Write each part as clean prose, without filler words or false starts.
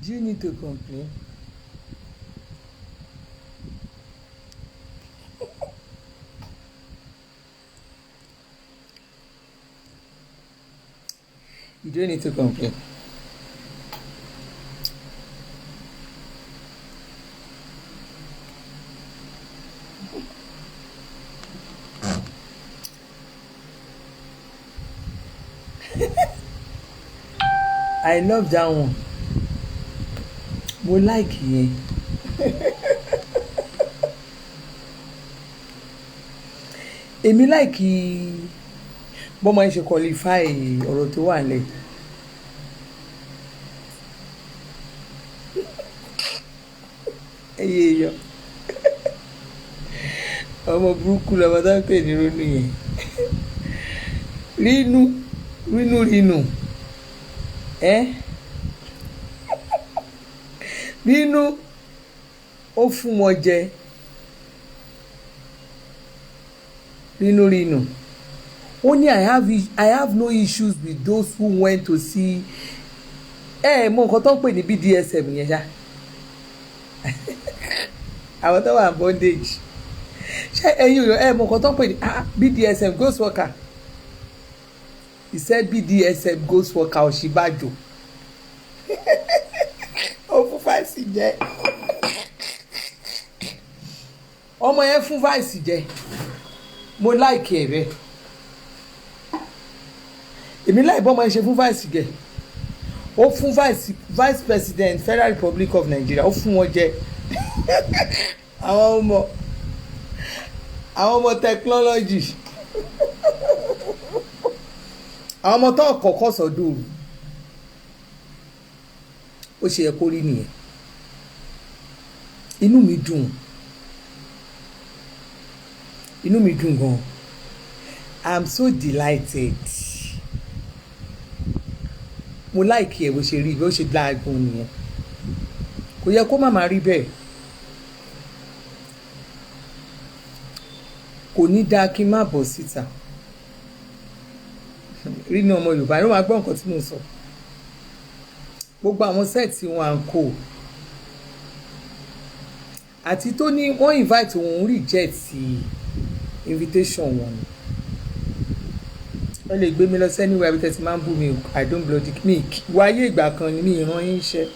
Do you need to complain? You don't need to complain. I love that one. Mo like yẹn. Èmi like bọ́mọ ẹ ṣe qualify ọ̀rọ̀ tó wà nílẹ̀. Ẹyẹ èèyàn. Ọmọ burúkú lọmọ tó ń pè ní ronú yẹn. Rínú. Rínú ó fún wọn jẹ. Rínú. Ó ní I have no issues with those who went to see. Mọ nǹkan tó ń pè ní BDSM yẹn ṣá. Àwọn tó wà bondage. Ṣé ẹ̀yin mọ nǹkan tó ń pè ní BDSM ghost worker. He said BDSM ghost worker Ọ̀ṣínbàjò. Ó fún fáìsì jẹ. Ọmọ yẹn fún fáìsì jẹ. Mo láìkì ẹ̀ bẹ́ẹ̀. Èmi láì bọ́ ọmọ yẹn ṣe fún fáìsì jẹ. Ó fún vice president Federal Republic of Nigeria ó fún wọn jẹ. Àwọn ọmọ technology. Àwọn ọmọ tó kọ́kọ́ sọ́dọ̀ òru. Ó ṣe yẹ kó rí nìyẹn. Inú mi dùn gan. I'm so delighted. Mo like ẹ̀ bó ṣe rí bó ṣe láàgùn nìyẹn. Kò yẹ kó má máa rí bẹ́ẹ̀. Kò ní dáa kí n má bọ̀ síta. Rínú ọmọ Yorùbá ló máa gbọ́ nǹkan tí mo sọ. Gbogbo àwọn sẹ́ẹ̀tì wọn à ń kó. Àti tó ní wọ́n invite òun reject invitation wọn. Wọ́n lè gbé mi lọ sẹ́niwẹ̀ àbí tẹ̀sí máa ń bù mí I don't bloody me. Wáyé ìgbà kan ni mi ìran yín iṣẹ́.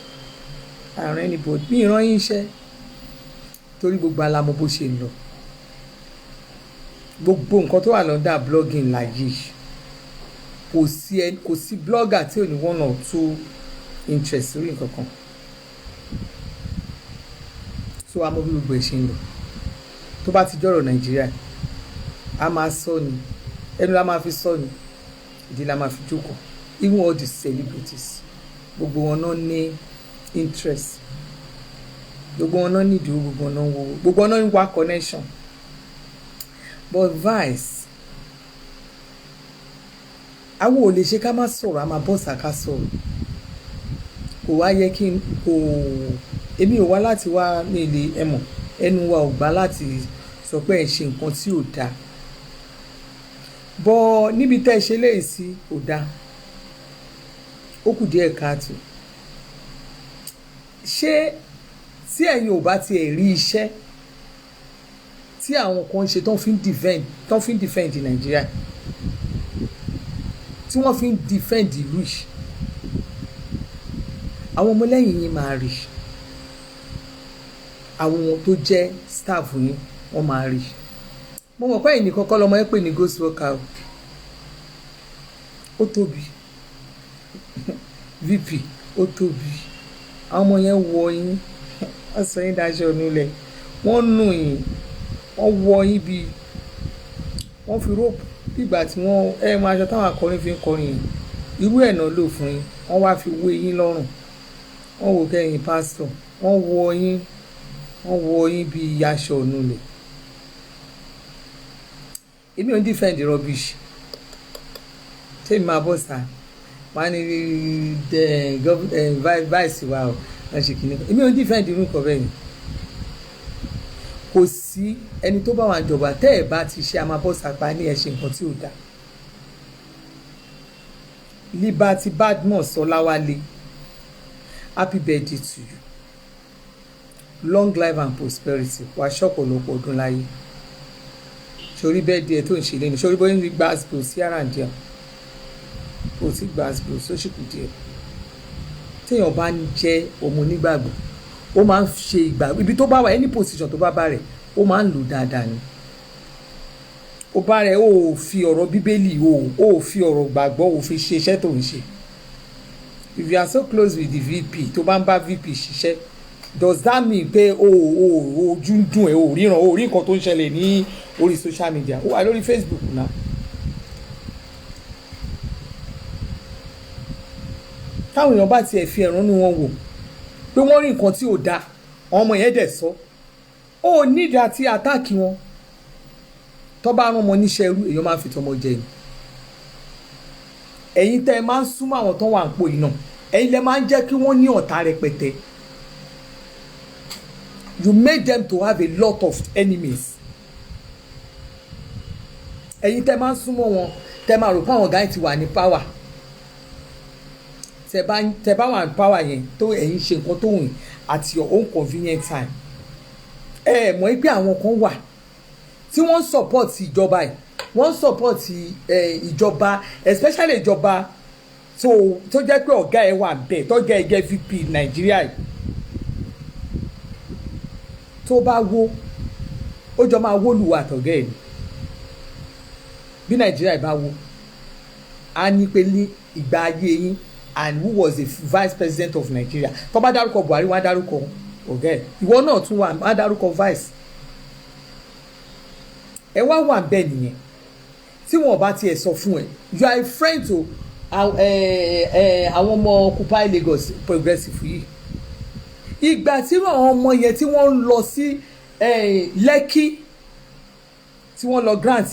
Àrùn anybody mi ìran yín iṣẹ́. Torí gbogbo alamọ bó ṣe ń lọ. Gbogbo nǹkan tó wà lọ́dà blogging láyé. Kò sí blogger tí ò ní one or two interest lórí nǹkan kan. So a mọ bí gbogbo ẹ̀ ṣe ń lọ. Tó bá ti jọ̀rọ̀ Nàìjíríà a máa sọ ni ẹnu la máa fi sọ ni ìdí la máa fi jókòó. Even all the celebrities gbogbo wọn náà ní interest, gbogbo wọn náà ní ìdúró, gbogbo wọn náà ń wo, gbogbo wọn náà ń wá connection. But Vice àwọn ò lè ṣe ká má sọ̀rọ̀ a máa bọ́ sàká sọ̀rọ̀. Kò wá yẹ kí n èmi ò wá láti wá ní ilé ẹmọ ẹnu wa ò gbà láti sọ pé ẹ ṣe nǹkan tí ò dáa. Bọ́ níbi tẹ́ ẹ ṣe léyìí sí ò dáa. Ó kù díẹ̀ káàtó. Ṣé tí ẹ̀yin ò bá tiẹ̀ rí iṣẹ́ tí àwọn kan ṣe tó fi ń defend Nàìjíríà tí wọ́n fi ń defend ìlú yìí àwọn ọmọlẹ́yìn yín máa rí, àwọn tó jẹ́ staff yín wọ́n máa rí. Mo mọ̀ pé ẹ̀yin kọ́kọ́ lọ́mọ ẹ pè ní ghost worker ó tóbi VP ó tóbi àwọn ọmọ yẹn wọ yín wọ́n sọ yín dáṣọ nílẹ̀ wọ́n nù yín wọ́n wọ yín bí wọ́n fi rope ìgbà tí wọ́n máa aṣọ táwọn akọrin fi ń kọrin yìí irú ẹ̀ náà lò fún yín wọ́n wá fi wé yín lọ́rùn wọ́n wò kẹ́yìn pásítọ̀ wọ́n wọ yín bí aṣọ ònulẹ̀. Èmi ò ń defend rubbish tèmi máa bọ̀ sá wọ́n á ní vice wa ọ̀ ẹ̀ ṣe kìíní èmi ò ń defend irú nǹkan bẹ́ẹ̀ ni. Kò sí ẹni tó bá wà jọba tẹ́ ẹ̀ bá ti ṣe amabọ́sàpá ní ẹ̀ ṣe nǹkan tí ò dáa. Liberty Badmus Ọláwálé happy birthday to you, long life and prosperity, wàá ṣọ̀pọ̀lọpọ̀ ọdún láyé. Sórí birthday tó ń ṣe lẹ́nu, sórí bóyá ní gbàgbó sí àràǹdíà kò tí gbàgbó sóṣìkò díẹ̀. Téèyàn bá ń jẹ́ ọmọ onígbàgbọ́ ó máa ń ṣe ìgbà ibi tó bá wà any position tó bá rẹ̀ ó máa ń lò dáadáa ni. Ó bá rẹ̀ ó fi ọ̀rọ̀ bíbélì ó fi ọ̀rọ̀ gbàgbọ́ ó fi ṣe iṣẹ́ tó ń ṣe. If you are so close with the VP tó bá ń bá VP ṣiṣẹ́, does that mean pé ojú ń dùn ẹ́ o ríran o rí nǹkan tó ń ṣẹlẹ̀ ní orí social media? Ó wà lórí Facebook náà. Táwọn èèyàn bá tiẹ̀ fi ẹ̀rọ nú wọn wò pé wọ́n rí nǹkan tí ò dáa ọmọ yẹn dẹ̀ sọ ó nídìí àti àtáàkì wọn. Tó bá rán ọmọ níṣẹ́ irú èèyàn máa ń fi tọmọ jẹ ni. Ẹ̀yin tẹ́ ẹ máa ń súnmọ́ àwọn tó wà ń pò yìí náà ẹ̀yin lẹ máa ń jẹ́ kí wọ́n ní ọ̀tá rẹpẹtẹ. You made them to have a lot of enemies. Ẹ̀yin tẹ́ máa ń súnmọ́ wọn tẹ́ máa rò pé àwọn guy ti wà ní power. Tẹ́ bá wà ní power yẹn tó ẹ̀yin ṣe nǹkan tó wùn at your own convenient time. Mọ̀ pé àwọn kan wà tí wọ́n support ìjọba yìí wọ́n support ìjọba especially ìjọba tó jẹ́ pé ọ̀gá ẹ̀ wà bẹ́ẹ̀ tó jẹ́ ẹgẹ́ VP Nàìjíríà yìí. Tó bá wó ó jọ máa wó lùwà àtọ̀gẹ́ ẹ̀ ni. Bí Nàìjíríà bá wó a ní pé ní ìgbà ayé yín and who was the vice president of Nigeria. Tó bá dárúkọ Buhari wọ́n á dárúkọ ọ̀gá ẹ̀ ìwọ náà tún wà á dárúkọ vice. Ẹ wá wà bẹ́ẹ̀ nìyẹn tí wọn bá tiẹ̀ sọ fún ẹ you are a friend to àwọn ọmọ Occupy Lagos progressive yìí. Ìgbà tí àwọn ọmọ yẹn tí wọ́n ń lọ sí Lekki tí wọ́n lọ grant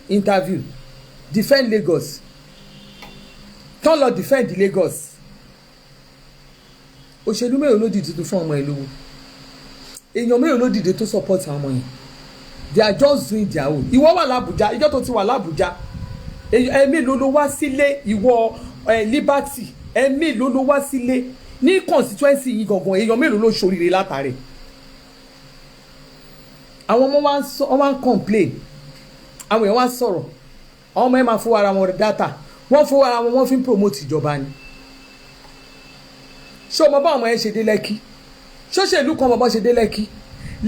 interview defend Lagos tán lọ defend Lagos òṣèlú mélòó ló dìde tó fún ọmọ ẹ lówó èèyàn mélòó ló dìde tó support àwọn ọmọ yẹn they are just doing their own. Ìwọ wà l'Abuja ìjọ tó ti wà l'Abuja ẹ̀mí ló wá sílé ìwọ Liberty ẹ̀mí ló wá sílé ní constituency yìí gangan èèyàn mélòó ló ṣoríire látàrí. Àwọn ọmọ wa ń complain àwọn èèyàn wá sọ̀rọ̀ àwọn ọmọ ẹ̀ máa fowó ara wọn data wọ́n fowó ara wọn wọ́n fi ń promote ìjọba ni. Ṣé ọmọ bá ọmọ ẹ̀ ṣe dé Lẹ́kì ṣóṣèlú kan ọmọ bá ṣe dé Lẹ́kì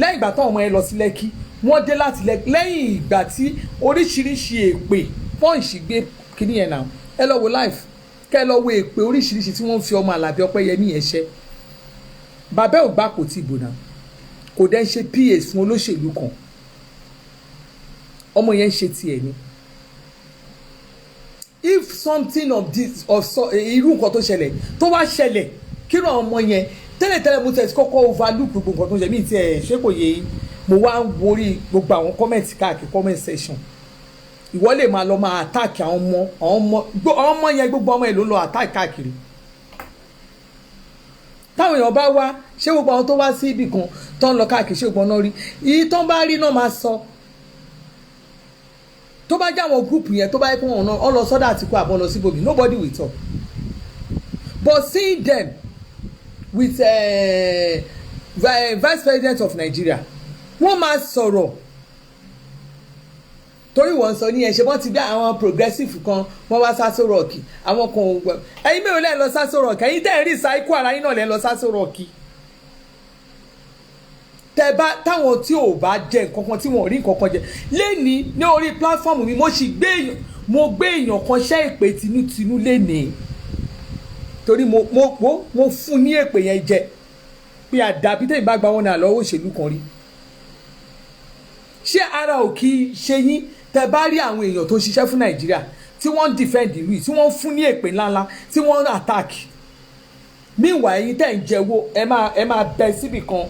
lẹ́yìn ìgbà táwọn ọmọ ẹ̀ lọ sí Lẹ́kì wọ́n dé láti lẹ́yìn ìgbà tí oríṣiríṣi èpè Punch gbé kíní yẹn náà ẹ lọ wo live kẹ́ ẹ lọ wo èpè oríṣiríṣi tí wọ́n fi ọmọ Àlàbí Ọpẹ́yẹmí yẹn ṣẹ́. Bàbá ò gbà kò tí ì bò náà kò dẹ́ ń ṣe PA fún olóṣèlú kan ọmọ yẹn ń ṣe tiẹ̀ ni. If something of this irú nǹkan tó ṣẹlẹ̀ tó wá ṣẹlẹ̀ kí ló ọmọ yẹn tẹ́lẹ̀tẹ́lẹ̀ mo tẹ̀ kọ́kọ́ overlook gbogbo nǹkan tó ṣẹlẹ̀ mí ti ẹ̀ ṣé kò yẹ yín mo wá ń worí gbogbo àwọn comment káàkiri comment section ìwọ lè máa lọ máa attack àwọn ọmọ yẹn gbogbo ọmọ yẹn ló ń lọ attack káàkiri. Táwọn èèyàn bá wá ṣé gbogbo àwọn tó wá sí ibì kan tó ń lọ káàkiri ṣé gbọ́n náà rí iye tó ń bá rí náà máa sọ. Tó bá jẹ́ àwọn group yẹn tó bá yẹ kó wọn ọ lọ sọ́dọ̀ Àtìkú àbọ̀ lọ síbòmí nobody will talk. But seeing them with vice president of Nigeria wọ́n máa sọ̀rọ̀ torí wọ́n sọ ní ẹ̀ ṣe wọ́n ti bí àwọn progressive kan wọ́n wá Saso Rock àwọn kan ò gbọ́ ẹ̀yin mẹ́rin lẹ́ẹ̀ lọ Saso Rock ẹ̀yin tẹ́ ẹ̀ rí sáíkù ara yín náà lẹ́ẹ̀ lọ Saso Rock tẹ́ bá táwọn tí ò bá jẹ nǹkan kan tí wọ́n ò rí nǹkan kan jẹ lẹ́ni ní orí platform mi mo gbé èèyàn kan ṣẹ́ èpè tinútinú lẹ́ni torí mo fún ní èpè yẹn jẹ pé àdàbí tẹ́yìn bá gba wọn náà lọ́wọ́ òṣèlú kan rí. Ṣé ara ò kí ṣe yín tẹ́ bá rí àwọn èèyàn tó ń ṣiṣẹ́ fún Nàìjíríà tí wọ́n ń defend ìlú yìí tí wọ́n ń fún ní èpè ńláńlá tí wọ́n ń attack meanwhile ẹ̀yin tẹ́ ń jẹ́wọ́ ẹ máa bẹ síbì kan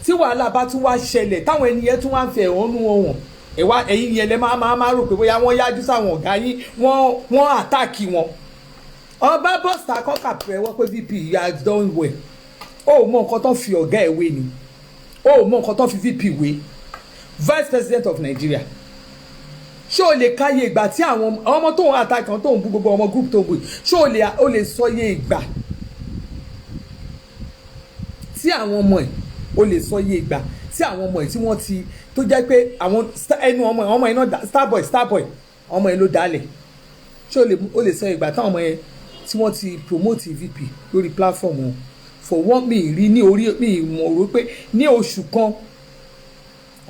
tí wàhálà bá tún wá ṣẹlẹ̀ táwọn ènìyàn tún wá ń fẹ̀ ẹ̀hónú wọn ẹ̀yin yẹn lẹ máa rò pé bóyá wọ́n yájú sáwọn ọ̀gá yín wọ́n attack wọn. Ọba bọ́sà kọ́kà pẹ̀ wọ́n pé VP you have done well ó mọ nǹkan tó fi ọ̀gá ẹ̀ wé ni ó mọ nǹkan tó fi VP wé vice president of Nigeria. Ṣé o lè káyé ìgbà tí àwọn ọmọ tó ń attack kan tó ń bú gbogbo ọmọ group tó ń bú ṣé o lè sọ iye ìgbà àwọn ọmọ ẹ̀ o lè sọ iye ìgbà tí àwọn ọmọ ẹ̀ tí wọ́n ti tó jẹ́ pé àwọn ẹnu ọmọ ẹ̀ náà starboy ọmọ ẹ̀ ló dálẹ̀ ṣé o lè sọ ìgbà táwọn ọmọ ẹ̀ tí wọ́n ti promote VP lórí platform wọn for one mi rí ní orí mi mọ̀ rò pé ní oṣù kan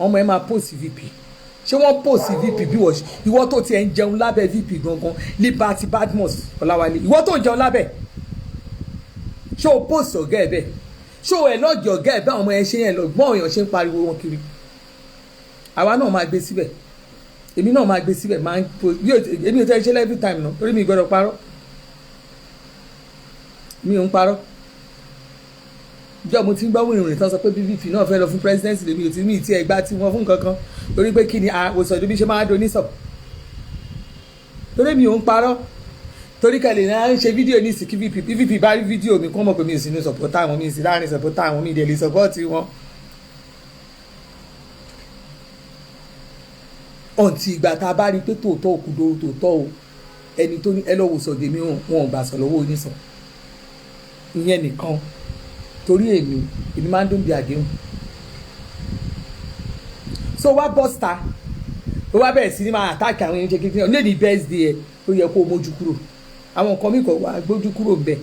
ọmọ ẹ̀ máa post VP ṣé wọ́n post VP bí wọ́n ìwọ tó tiẹ̀ ń jẹun lábẹ́ VP gangan Liberty Badmus Ọláwálé ìwọ tó ń jẹun lábẹ́ ṣé o post ọ̀gá ẹ̀ bẹ́ẹ̀ ṣé o ẹ̀ lọ́ọ̀gì ọ̀gá ẹ̀ bá àwọn ọmọ ẹ̀ ṣe yẹn lọ gbọ́n èèyàn ṣe ń pariwo wọn kiri àwa náà máa gbé síbẹ̀ èmi náà máa gbé síbẹ̀ máa ń post èmi ò tẹ́ ṣe every time náà torí mi gbọ́dọ̀ parọ́ mi ò ń parọ́ ìjọ mo ti ń gbọ́ wìrìwìrì tán sọ pé VP náà fẹ́ lọ fún presidency lèmi ò ti mí ìtì ẹ̀gbá tí wọ́n fún kankan torí pé kí ni àwòsàn ìdúbí ṣe máa doni sọ torí mi ò ń parọ́ torí kẹlẹ̀ náà ń ṣe fídíò ní ìsìnkí VP bá rí fídíò mi kọ́ mọ̀ pé mi ò sí ní sọ̀pọ̀tà àwọn mi ò sí láàrin sọ̀pọ̀tà àwọn mi ìdẹ̀lẹ̀ sọ̀pọ̀tì wọn. ọ̀ǹtì ìgbà tá a bá rí pé tòótọ́ òkúdó tòótọ́ o ẹni tó ní ẹ lọ́wọ́ sọ̀dẹ̀ mi wọn ò gbà sọ̀ lọ́wọ́ oníṣàn ìyẹn nìkan torí èmi máa ń dún bí àdéhùn so wá bọ́sítà ó wá bẹ̀rẹ̀ sí ní máa àtàkì àwọn ẹ̀yìn kékeré ní èdè birthday ẹ̀ tó yẹ kó o mójú kúrò àwọn nǹkan mìíràn wà gbójú kúrò ń bẹ̀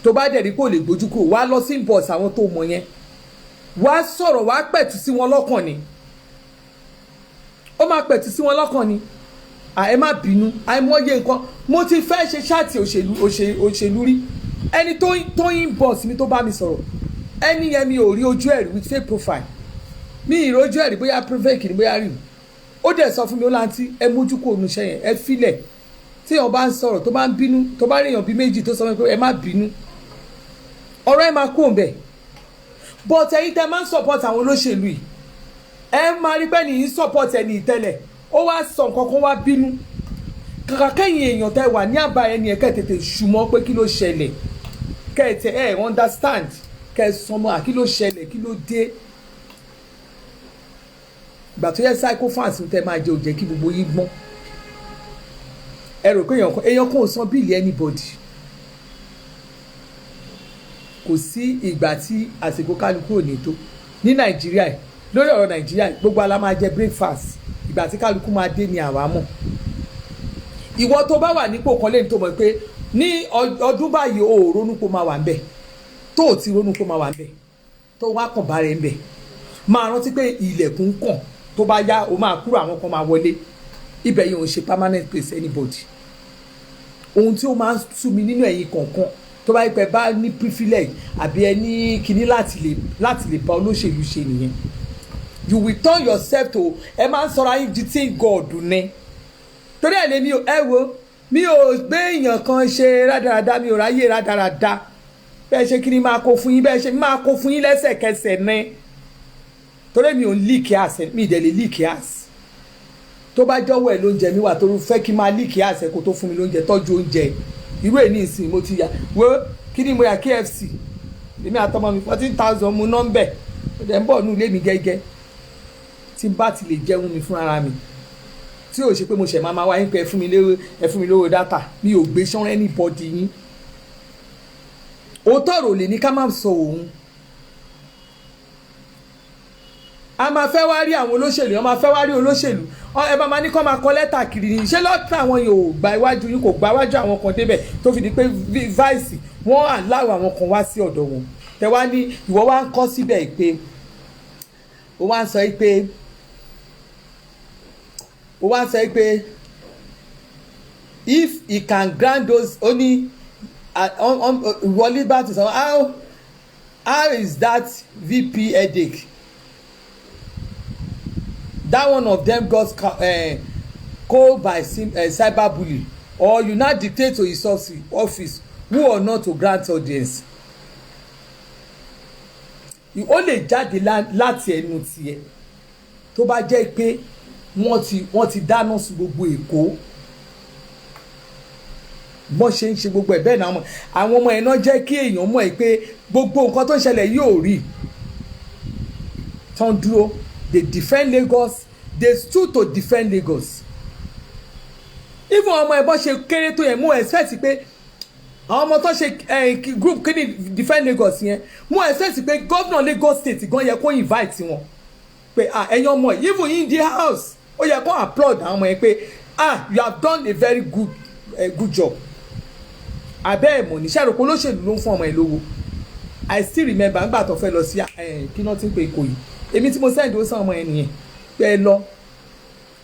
tó bá dẹ̀ rí kó o lè gbójú kúrò wá lọ sí bọ́ọ̀sì àwọn tó mọ̀ yẹn wá sọ̀rọ̀ wá pẹ̀tù sí wọn lọ́kàn ni ó máa pẹ̀tù sí wọn lọ́kàn ni ẹ má bínú àìmọye nǹkan mo ti fẹ́ ṣe ṣáàtì òṣèlú rí ẹni tó inbox mi tó bá mi sọ̀rọ̀ ẹni yẹn mi ò rí ojú ẹ̀rí with fake profile mi ì rojú ẹ̀rí bóyá fake ni bóyá rí ó dẹ̀ sọ fún mi ó láǹtí ẹ mójú kó onú iṣẹ́ yẹn ẹ filẹ̀ tí èèyàn bá ń sọ̀rọ̀ tó bá ń bínú tó bá rí èèyàn bíi méjì tó sọ pé ẹ má bínú ọ̀rọ̀ ẹ máa kú òǹbẹ̀ but ẹ̀yin tẹ́ máa ń support àwọn olóṣèlú yìí ẹ máa rí bẹ́ẹ̀ nìyí support ẹni ìtẹ́lẹ̀ ó wá sọ nǹkan kan wá bínú kàkà kẹ́yìn èèyàn tẹ́ wà ní àbá ẹni ẹ̀kẹ́ tètè ṣùmọ́ pé kí ló ṣẹlẹ̀ kẹ́ẹ̀tẹ̀ ẹ̀ understand kẹ́ẹ̀sánmọ́ kí ló ṣẹlẹ̀ kí ló dé ìgbà tó yẹ psychophants tẹ́ máa jẹ òjẹ́ kí gbogbo yín gbọ́n ẹ rò pé èèyàn kan ò san bíìlì anybody kò sí ìgbà tí àsìkò kálukú ò ní tó ní nàìjíríà lórí ọ̀rọ̀ nàìjíríà gbogbo ala máa jẹ breakfast ìgbà tí kálukú máa dé ni àwa mọ̀ ìwọ tó bá wà nípò kan lẹ́yìn tó mọ̀ pé ní ọdún báyìí o ò ronú kó máa wà ń bẹ̀ tó ò ti ronú kó máa wà ń bẹ̀ tó wá kàn bá rẹ̀ ń bẹ̀ máa rántí pé ilẹ̀kùn kàn tó bá yá o máa kúrò àwọn kan máa wọlé ibẹ̀ yìí ò ń ṣe permanent place anybody ohun tí ó máa ń sú mi nínú ẹ̀yin kọ̀ọ̀kan tó bá yẹ pé bá ní privilege àbí ẹ ní kinní láti lè bá olóṣèlú ṣe nìyẹn you will turn yourself to ẹ máa ń sọ̀rọ̀ ayé di tí God ní torí ẹ̀ lé mi ẹ wo mi ò gbé èèyàn kan ṣe rádaràda mi ò ráyè rádaràda bẹ́ẹ̀ ṣe kí ni máa kó fún yín bẹ́ẹ̀ ṣe máa kó fún yín lẹ́sẹ̀kẹsẹ̀ ní torí mi ò ń líìkì àṣẹ mi ìdẹ̀ lè líìkì àṣẹ tó bá jọ́wọ́ ẹ̀ lóúnjẹ mi wà torí fẹ́ kí n máa líìkì àṣẹ kó tó fún mi lóúnjẹ tọ́jú oúnjẹ irú ẹ̀ ní ìsìn mo ti yà wo kí ni mo yà KFC èmi àtọmọ mi 14,000 mu nọ́mbẹ̀ ó dẹ̀ ń bọ̀ nù ilé mi gẹ́gẹ́ tí n bá ti lè jẹun mi fún ara mi tí ò ṣe pé mo ṣẹ̀ máa wá yín pé ẹ fún mi lówó dátà mi ò gbé sán anybody yín òótọ́ ọ̀rọ̀ lè ní ká má sọ òun a máa fẹ́ wá rí àwọn olóṣèlú a máa fẹ́ wá rí olóṣèlú ẹ bá máa ní kó máa kọ lẹ́tà kiri ni ṣé lọ́tà àwọn yóò gba iwájú yín kò gba iwájú àwọn kan débẹ̀ tó fi di pé vice wọ́n aláwọ̀ àwọn kan wá sí ọ̀dọ̀ wọn tẹ wá ní ìwọ wá ń kọ́ síbẹ̀ pé ó wá ń sọ pé if he can grant those only wọlé bá ti sọ how is that VP headache that one of them got called by cyberbully or you now dictate to his office who or not to grant audience ó lè jáde láti ẹnu tiẹ̀ tó bá jẹ́ pé wọ́n ti dáná sun gbogbo Èkó bọ́n ṣe ń ṣe gbogbo ẹ̀ bẹ́ẹ̀ náà àwọn ọmọ ẹ̀ náà jẹ́ kí èèyàn mọ̀ ẹ́ pé gbogbo nǹkan tó ń ṣẹlẹ̀ yóò rí tán dúró they defend Lagos they stood to defend Lagos even ọmọ ẹ̀ bọ́n ṣe kéré tó yẹn mú expect pé àwọn ọmọ tó ṣe group kíni defend Lagos yẹn mo expect pé governor Lagos state gan yẹ kó invite wọn pé ẹ̀yin ọmọ yìí even in the house ó yẹ kó applaud àwọn ọmọ yẹn pé you have done a very good job abẹ́ ẹ̀mọ́ ní sẹ́rù pé olóṣèlú ló ń fún ọmọ ẹ̀ lówó I still remember nígbà tó fẹ́ lọ sí kí náà ti ń pe Ìkòyí èmi tí mo send ó sàn ọmọ yẹn nìyẹn pé ẹ lọ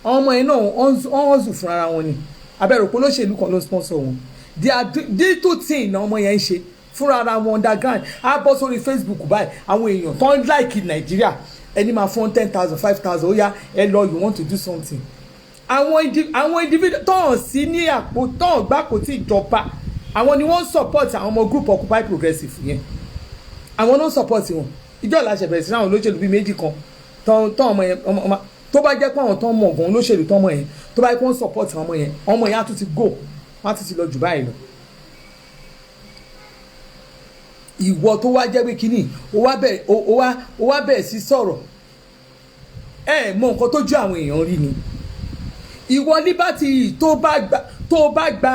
àwọn ọmọ yẹn náà wọ́n zù fún ara wọn ni abẹ́rù pé olóṣèlú kan ló ń sponsor wọn little thing náà ọmọ yẹn ń ṣe fúnra ara wọn underground á bọ́ sórí Facebook báyìí àwọn èèyàn tó ń like Nàìjíríà ẹni máa fún 10,000 5,000 ó yá ẹ lọ you want to do something àwọn individual tó ń sí ní àpò tó ń gbàpò tí ìjọba àwọn ni wọ́n support àwọn ọmọ group Occupy Progressive yẹn àwọn ló ń support wọn ìjọ ìlàṣẹ bẹ̀rẹ̀ sí àwọn olóṣèlú bíi méjì kan tó ọmọ yẹn tó bá jẹ́ pé àwọn tó ń mọ̀ gan olóṣèlú tó ọmọ yẹn tó bá yẹ kó ń support ọmọ yẹn á tún ti go wọ́n á tún ti lọ jù báyìí lọ. ìwọ tó wá jẹ́ pé kínní ó wá bẹ̀rẹ̀ sí sọ̀rọ̀ mọ nǹkan tó ju àwọn èèyàn rí ni ìwọ Liberty tó bá gba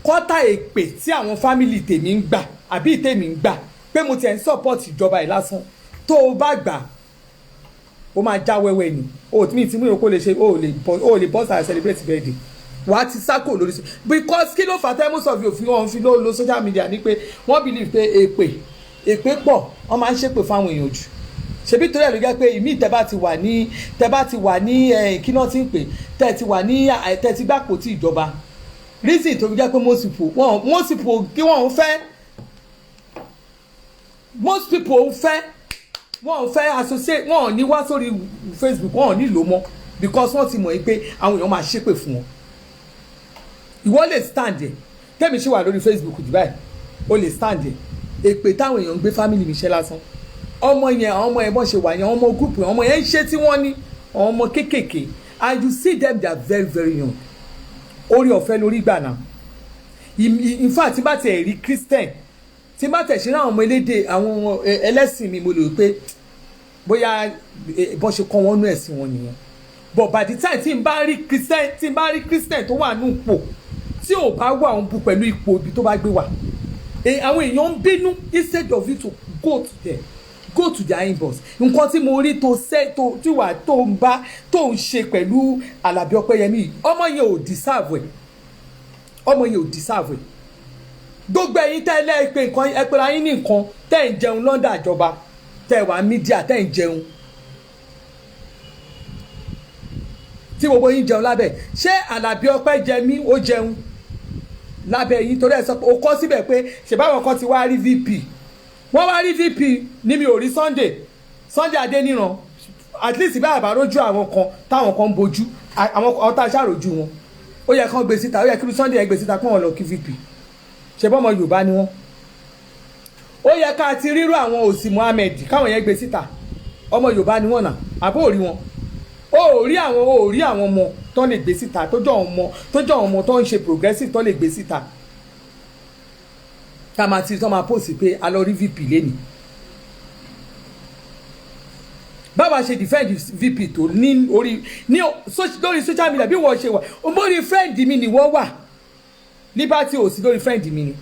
kọ́tà èpè tí àwọn fámìlì tèmi ń gbà àbí tèmi ń gbà pé mo tiẹ̀ ń support ìjọba yìí lásán tó o bá gbà ó máa já wẹ́wẹ́ ni mi ti mú ìròkó lè ṣe ó lè bọ́ sára celebrate birthday wàá ti sákò lórí because kí ló fà tẹ́mùsọ̀ fi òfin wọn fi ló lo social media ni pé wọ́n believe pé èpè pọ̀ wọ́n máa ń ṣépè fáwọn èèyàn jù ṣebí torí ẹ̀ ló jẹ́ pé ìmí tẹ́ bá ti wà ní kí náà ti ń pè tẹ́ ti wà ní tẹ́ ti gbàpò tí ìjọba reason tó fi jẹ́ pé most people kí wọ́n fẹ́ most people wọ́n fẹ́ associate wọ́n ní wá sórí Facebook wọ́n ní lò mọ́ because wọ́n ti mọ̀ pé àwọn èèyàn máa ṣépè fún wọn ìwọ lè stand ẹ̀ tẹ́mi ṣì wà lórí Facebook dubai o lè stand ẹ̀ èpè táwọn èèyàn ń gbé family mi ṣe lásán ọmọ yẹn àwọn ọmọ yẹn bọ́n ṣe wà yẹn ọmọ group yẹn ọmọ yẹn ń ṣe tí wọ́n ní ọmọ kéékèèké and you see them they are very very young orí ọ̀fẹ́ lórí gbà náà in fact tí bá tẹ̀ rí Christian tí bá tẹ̀ ṣe ní àwọn ọmọ elédè àwọn ẹlẹ́sìn mi mo lè rò pé bóyá bọ́n ṣe kọ́ wọn nú ẹ̀sìn wọn nìyẹn but by the time tí n bá rí Christian tó wà ní ipò tí ò bá wà ń bu pẹ̀lú ipò ibi tó bá gbé wà àwọn èèyàn ń bínú instead of you to go to their inbox nǹkan tí mo rí tí wà tó ń ṣe pẹ̀lú Àlàbí Ọpẹ́yẹmí ọmọ yẹn ò deserve ẹ̀ gbogbo ẹ̀yin tẹ́lẹ̀ pé nǹkan ẹ̀pẹ̀rẹ̀ ayín ní nǹkan tẹ́ ń jẹun lọ́dà ìjọba tẹ́ wà mídíà tẹ́ ń jẹun tí gbogbo yín jẹun lábẹ́ ṣé Àlàbí Ọpẹ́yẹmí ó jẹun lábẹ́ yín torí ẹ̀ sọ pé ó kọ́ síbẹ̀ pé ṣèbáwọn kan ti wá rí VP wọ́n wá rí VP ní mi ò rí Sunday Adéníran at least bá àbá rójú àwọn kan táwọn kan ń bojú àwọn tá a ṣàròjú wọn ó yẹ kán gbé síta ó yẹ kí Sunday yẹn gbé síta kí wọ́n lọ kí VP ṣe bọ́ ọmọ Yorùbá ni wọ́n ó yẹ ká ti rírú àwọn òsì Mohammed káwọn yẹn gbé síta ọmọ Yorùbá ni wọ́n nà àbó òrí wọn ó rí àwọn ọmọ tó lè gbé síta tó jọ ọmọ tó ń ṣe progressive tó lè gbé síta ká máa ti tó máa post pé a lọ rí VP lẹ́nu báwa ṣe defend VP tó ní lórí social media bí wọ́n ṣe wà mórí friend mi ni wọ́n wà Liberty ò sí lórí friend mi ni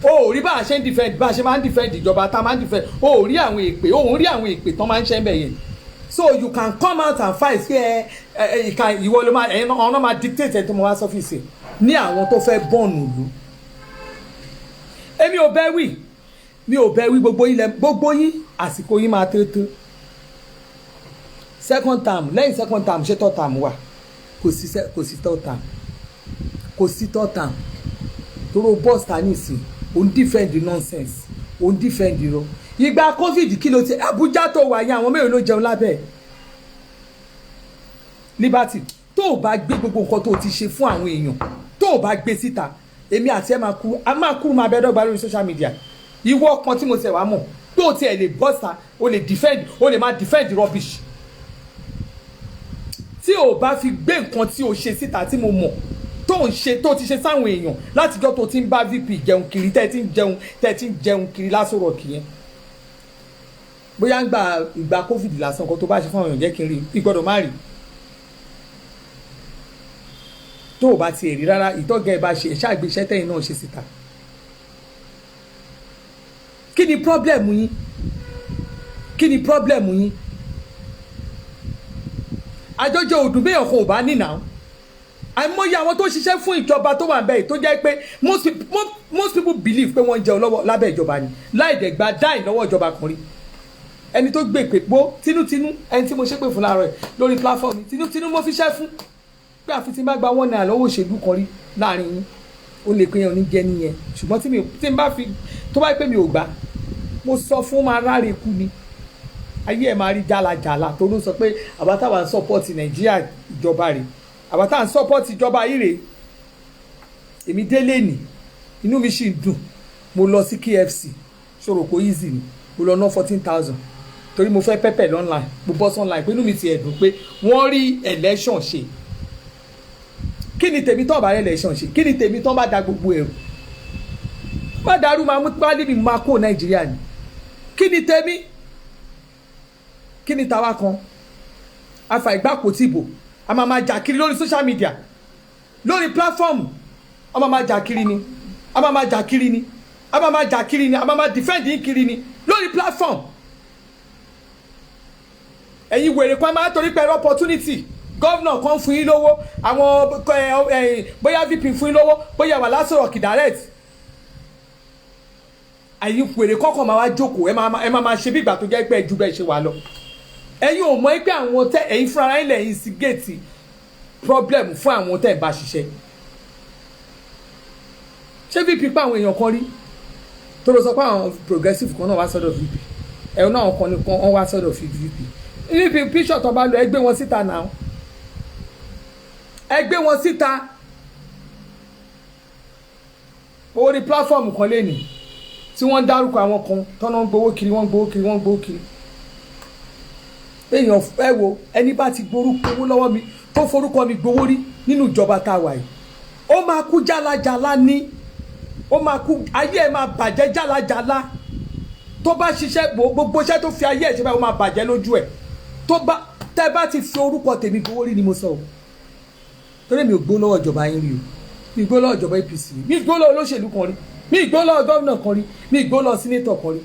o rí bá a ṣe ń defend bá a ṣe máa ń defend ìjọba tá a máa ń defend o rí àwọn èpè tó máa ń ṣe ń bẹ̀ yẹn so you can come out and fight pé ìwọ ló máa ọ̀nà máa dictate ẹ̀ tó mọ wá sọ́fíìsì ní àwọn tó fẹ́ bọ́ọ̀nù lù èmi ò bẹ́ wí gbogbo yín àsìkò yín máa tó second term lẹ́yìn second term ṣé third term wà kò sí third term toro boss ta ní ìsìn òun defend the nonsense òun defend irọ́ ìgbà covid kí ló ti Abuja tó wà yẹn àwọn mẹ́rin ló jẹun lábẹ́ Liberty tó o bá gbé gbogbo nǹkan tó o ti ṣe fún àwọn èèyàn tó o bá gbé síta èmi àti ẹ máa kú máa bẹ dọ́gba lórí social media ìwọ kan tí mo tẹ̀ wá mọ̀ tó o tiẹ̀ lè bọ́sà o lè máa defend rubbish tí o bá fi gbé nǹkan tí o ṣe síta tí mo mọ̀ tó ti ṣe sáwọn èèyàn látijọ́ tó ti ń bá VP jẹun kiri tẹ́ ti ń jẹun kiri lásòrò kìyẹn bóyá ń ìgbà covid lásán kan tó bá ṣe fún àwọn èèyàn jẹ́ kí n rí ìgbọ́dọ̀ má rí tó o bá ti rí rárá ìtọ́gẹ́ ẹ bá ṣe ṣáàgbéṣẹ́ tẹ́yìn náà ṣe síta ni problem yín kí ni problem yín àjọjọ òdùn bẹ́ẹ̀ ọkọ̀ ò bá nínà àìmọye àwọn tó ṣiṣẹ́ fún ìjọba tó wà bẹ́ẹ̀ tó jẹ́ pé most people believe pé wọ́n jẹun lọ́wọ́ lábẹ́ ìjọba ni láì dẹ̀ gba dáì lọ́wọ́ ìjọba kan rí ẹni tó gbé pèpò tinútinú ẹni tí mo ṣépè fún láàárọ̀ ẹ̀ lórí platform mi tinútinú mo fi ṣẹ́ fún pé àfi tí n bá gba one naira lọ́wọ́ òṣèlú kan rí láàrin yín ó lè pé yẹn ò ní jẹ́ nìyẹn ṣùgbọ́n tí n bá fi tó bá pé mi ò gbà mo sọ fún máa ráre kú ni ayé ẹ̀ máa rí jálajàla tó ló sọ pé àbátáwà ń sọ́pọ́ọ̀tì nàìjíríà ìjọba rẹ̀ àbátáwà ń sọ́pọ́ọ̀tì ìjọba yìí rèé èmi délé nì inú mi sì ń dùn mo lọ sí KFC ṣòròkó easy ni mo lọ ná 14,000 torí mo fẹ́ pẹ́pẹ́ online mo bọ́ sí online pé inú mi ti ẹ̀dùn pé wọ́n rí election ṣe kí ni tèmi tán bá rẹ̀ election ṣe kí ni tèmi tán bá da gbogbo ẹ̀rù má dàrú máa mú pálí mi máa kó nàìjíríà ni kí ni tèmi kí ni tàwa kan afa ìgbàpò tìbò a máa jà kiri lórí social media lórí platform a máa jà kiri ni a máa jà kiri ni a máa jà kiri ni a máa defend yín kiri ni lórí platform ẹ̀yin wèrè kan máa torí pẹ̀lú opportunity gọ́vnà kan fún yín lówó àwọn bóyá VP fún yín lówó bóyá wà lásọ̀rọ̀ kì direct ẹ̀yin wèrè kọ́kọ́ máa wá jókòó ẹ máa ṣe bí ìgbà tó jẹ́ pé ẹ ju bẹ́ẹ̀ ṣe wà lọ ẹ̀yin ò mọ̀ pé àwọn tẹ ẹ̀yin fúnra yín lẹ́yìn sí géètì problem fún àwọn tẹ̀ ń bá ṣiṣẹ́ ṣé VP pa àwọn èèyàn kan rí tó lọ sọ pé àwọn progressive kan náà wá sọ́dọ̀ VP ẹ̀rọ náà kan nìkan wọ́n wá sọ́dọ̀ VP VP píṣọ̀ tó bá lọ ẹ gbé wọn síta náà ẹ gbé wọn síta orí platform kan lé ní tí wọ́n dárúkọ àwọn kan tọ́nà ń gbowó kiri wọ́n gbowó kiri èèyàn ẹ wo ẹni bá ti gborúkọ owó lọ́wọ́ mi tó forúkọ mi gbowó rí nínú ìjọba tá a wà yìí ó máa kú jálajàla ní ó máa kú ayé ẹ̀ máa bàjẹ́ jálajàla tó bá ṣiṣẹ́ gbogbo iṣẹ́ tó fi ayé ẹ̀ ṣe báyìí ó máa bàjẹ́ lójú ẹ̀ tẹ́ bá ti fi orúkọ tèmi gbowó rí ni mo sọ o torí mi ò gbó lọ́wọ́ ìjọba yín rí o mi gbó lọ́wọ́ ìjọba APC rí mi gbó lọ́wọ́ olóṣèlú kan rí mi gbó lọ́wọ́ gómìnà kan rí mi gbó lọ́wọ́ sínétọ̀ kan rí